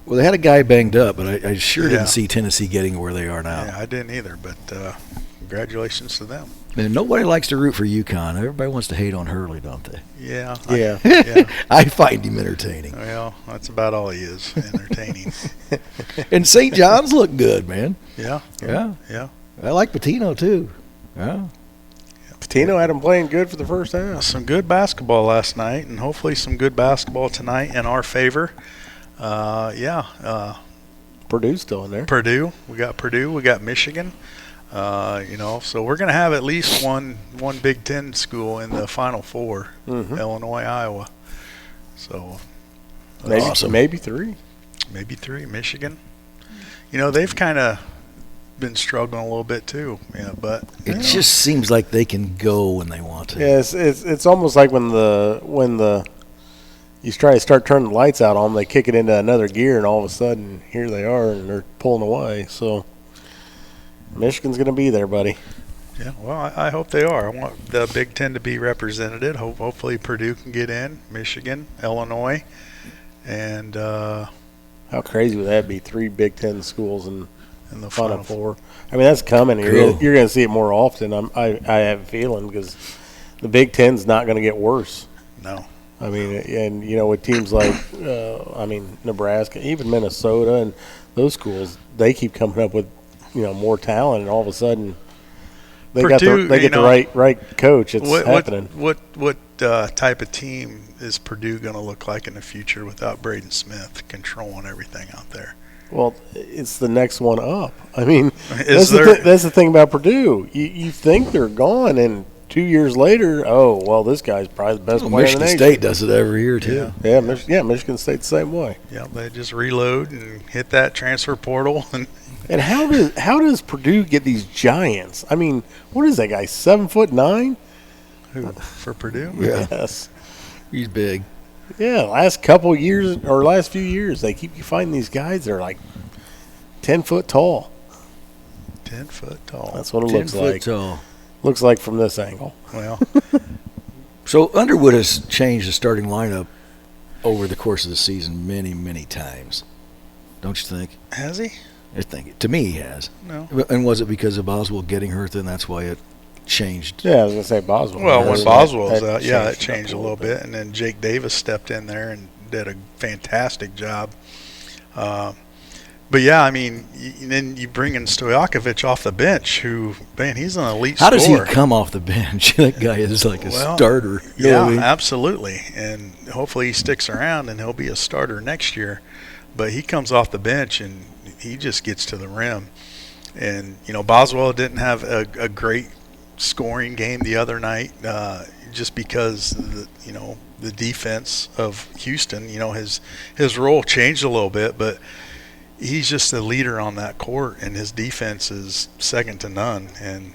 well, they had a guy banged up, but I sure Yeah. didn't see Tennessee getting where they are now. yeah, I didn't either, but congratulations to them. And nobody likes to root for UConn. Everybody wants to hate on Hurley, don't they? Yeah. Yeah. I find him entertaining. Well, that's about all he is, entertaining. And St. John's look good, man. Yeah. Yeah. Yeah. I like Patino, too. Yeah. Patino had him playing good for the first half. Some good basketball last night, and hopefully some good basketball tonight in our favor. Purdue's still in there. Purdue. We got Michigan. So we're going to have at least one Big Ten school in the Final Four, Illinois, Iowa. So Maybe, awesome. maybe three. Maybe three, Michigan. They've kind of been struggling a little bit too. Yeah, but It just seems like they can go when they want to. Yeah, it's almost like when you try to start turning the lights out on them, they kick it into another gear, and all of a sudden here they are, and they're pulling away. So Michigan's going to be there, buddy. Yeah, well, I hope they are. I want the Big Ten to be represented. Hopefully Purdue can get in, Michigan, Illinois, and how crazy would that be? 3 Big Ten schools in the Final Four. I mean, that's coming. Cool. You're going to see it more often. I have a feeling because the Big Ten's not going to get worse. No. I mean, and with teams like Nebraska, even Minnesota, and those schools, they keep coming up with more talent, and all of a sudden they Purdue, get the right coach. It's happening. What type of team is Purdue going to look like in the future without Braden Smith controlling everything out there? Well, it's the next one up. I mean, Is that's the thing about Purdue. You think they're gone, and 2 years later, this guy's probably the best player in the Michigan nation. State does it every year, too. Yeah, Michigan State the same way. Yeah, they just reload and hit that transfer portal. And how does Purdue get these giants? I mean, what is that guy, 7'9"? Who, for Purdue? Yeah. Yes. He's big. Yeah, last few years, they keep finding these guys that are like 10 foot tall. 10 foot tall. That's what it 10 looks foot like. tall. Looks like from this angle. Well, So Underwood has changed the starting lineup over the course of the season many, many times. Don't you think? has he? I think to me he has. No. And was it because of Boswell getting hurt? Then that's why it changed. Yeah, I was gonna say Boswell. Well, when That Boswell's out, it up changed a little bit. And then Jake Davis stepped in there and did a fantastic job. But yeah, I mean, then you bring in Stojakovic off the bench, who, man, he's an elite How does he scorer. come off the bench? That guy is like a Well, starter. You know Yeah, what I mean? absolutely. And hopefully he sticks around and he'll be a starter next year. But he comes off the bench and he just gets to the rim. And, Boswell didn't have a great scoring game the other night just because, the defense of Houston, his role changed a little bit. But he's just a leader on that court, and his defense is second to none. And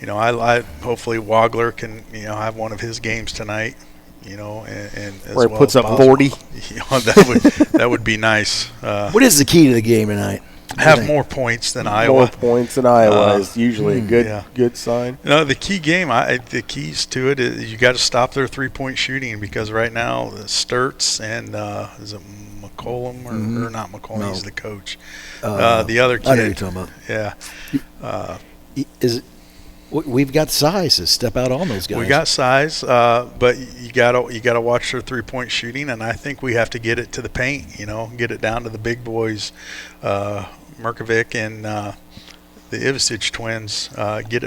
I hopefully Wagler can have one of his games tonight. And as Where he well puts as up Boswell. 40. That would be nice. What is the key to the game tonight? Have more points than Iowa. More points than Iowa is usually a good sign. The key game, the keys to it is you got to stop their 3-point shooting, because right now Sturts and is it McCollum or not McCollum? No. He's the coach. The other kid. I know you're talking about. Yeah. Is it? We've got size to step out on those guys. We got size, but you gotta watch their 3-point shooting, and I think we have to get it to the paint. Get it down to the big boys, Merkovic and the Ivicic twins.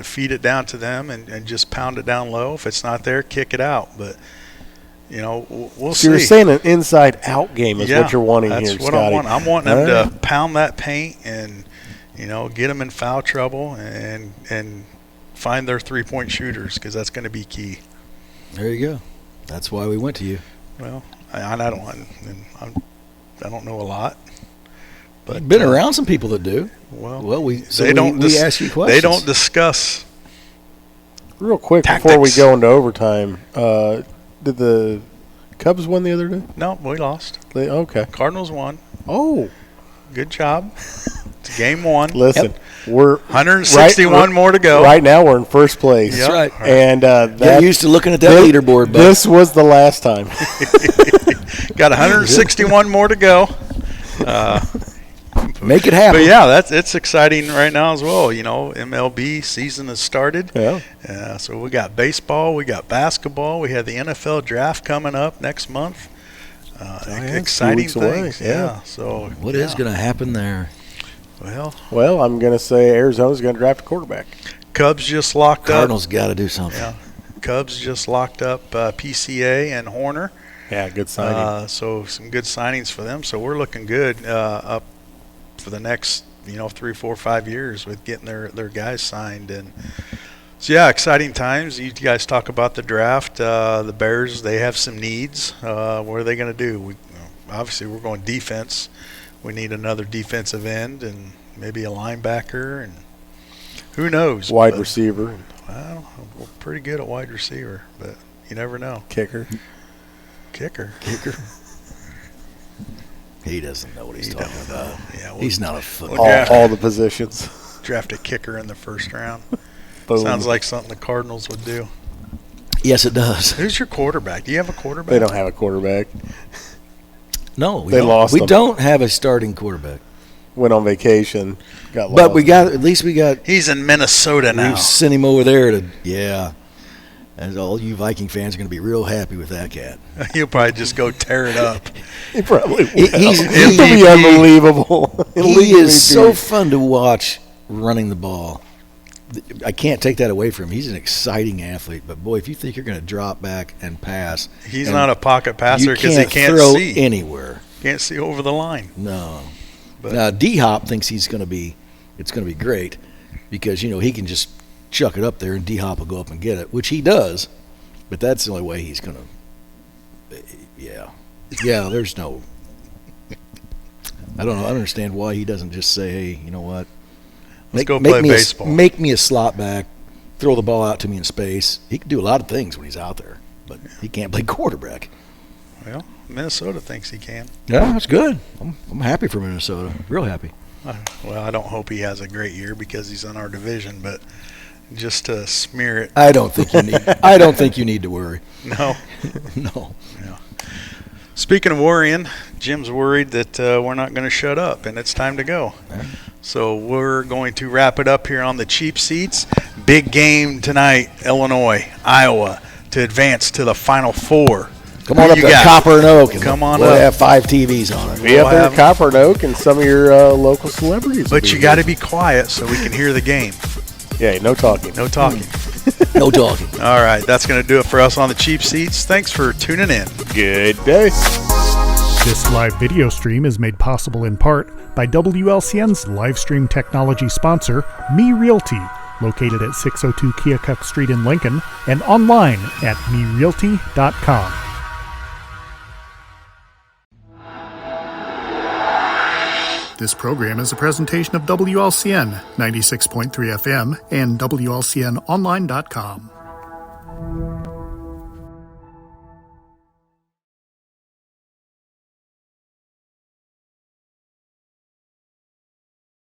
Feed it down to them, and just pound it down low. If it's not there, kick it out. But we'll see. So you're saying an inside-out game is what you're wanting that's here, what Scotty. I'm wanting them to pound that paint and get them in foul trouble and find their 3-point shooters, because that's going to be key. There you go. That's why we went to you. Well, I don't know a lot, but You've been around some people that do. we ask you questions. They don't discuss. Real quick tactics. before we go into overtime, did the Cubs win the other day? No, we lost. Okay. Cardinals won. Oh, good job. It's game one. Listen, we're 161 more to go. Right now, we're in first place. That's right. And get used to looking at that leaderboard. Bud. This was the last time. Got 161 more to go. Make it happen. But yeah, it's exciting right now as well. You know, MLB season has started. Yeah. So we got baseball, we got basketball, we have the NFL draft coming up next month. Exciting things. Yeah. So what is going to happen there? Well, I'm going to say Arizona's going to draft a quarterback. Cubs just locked Cardinals got to do something. Yeah. Cubs just locked up PCA and Horner. Yeah, good signing. So some good signings for them. So we're looking good up for the next 3, 4, 5 years with getting their guys signed. And so yeah, exciting times. You guys talk about the draft. The Bears, they have some needs. What are they going to do? Obviously we're going defense. We need another defensive end and maybe a linebacker, and who knows? Wide receiver. Well, we're pretty good at wide receiver, but you never know. Kicker. He doesn't know what he's talking about. Yeah, he's not a football. All the positions. Draft a kicker in the first round. Boom. Sounds like something the Cardinals would do. Yes, it does. Who's your quarterback? Do you have a quarterback? They don't have a quarterback. No, we they don't. lost. We them. don't have a starting quarterback. Went on vacation. Got lost. But at least we got. He's in Minnesota now. We've sent him over there to. Yeah. And all you Viking fans are going to be real happy with that cat. He'll probably just go tear it up. He probably will. He'll be unbelievable. He is so fun to watch running the ball. I can't take that away from him. He's an exciting athlete. But, boy, if you think you're going to drop back and pass. He's not a pocket passer because he can't throw see. Anywhere. Can't see over the line. No. But now, D-Hop thinks it's going to be great because, he can just chuck it up there and D-Hop will go up and get it, which he does. But that's the only way he's going to yeah, there's no – I don't know. I don't understand why he doesn't just say, hey, you know what? Let's go play baseball. Make me a slot back, throw the ball out to me in space. He can do a lot of things when he's out there, but he can't play quarterback. Well, Minnesota thinks he can. Yeah, that's good. I'm happy for Minnesota. Real happy. Well, I don't hope he has a great year because he's in our division, but just to smear it. I don't think you need to worry. No. No. Yeah. Speaking of worrying, Jim's worried that we're not going to shut up, and it's time to go. Right. So we're going to wrap it up here on the cheap seats. Big game tonight, Illinois, Iowa, to advance to the Final Four. Come on up to Copper and Oak. Come on we'll up. have 5 TVs on it. Be up there at Copper and Oak, and some of your local celebrities. But you got to be quiet so we can hear the game. Yeah, no talking. No talking. No talking. All right, that's going to do it for us on the cheap seats. Thanks for tuning in. Good day. This live video stream is made possible in part by WLCN's live stream technology sponsor, Me Realty, located at 602 Keokuk Street in Lincoln, and online at merealty.com. This program is a presentation of WLCN 96.3 FM and WLCNonline.com.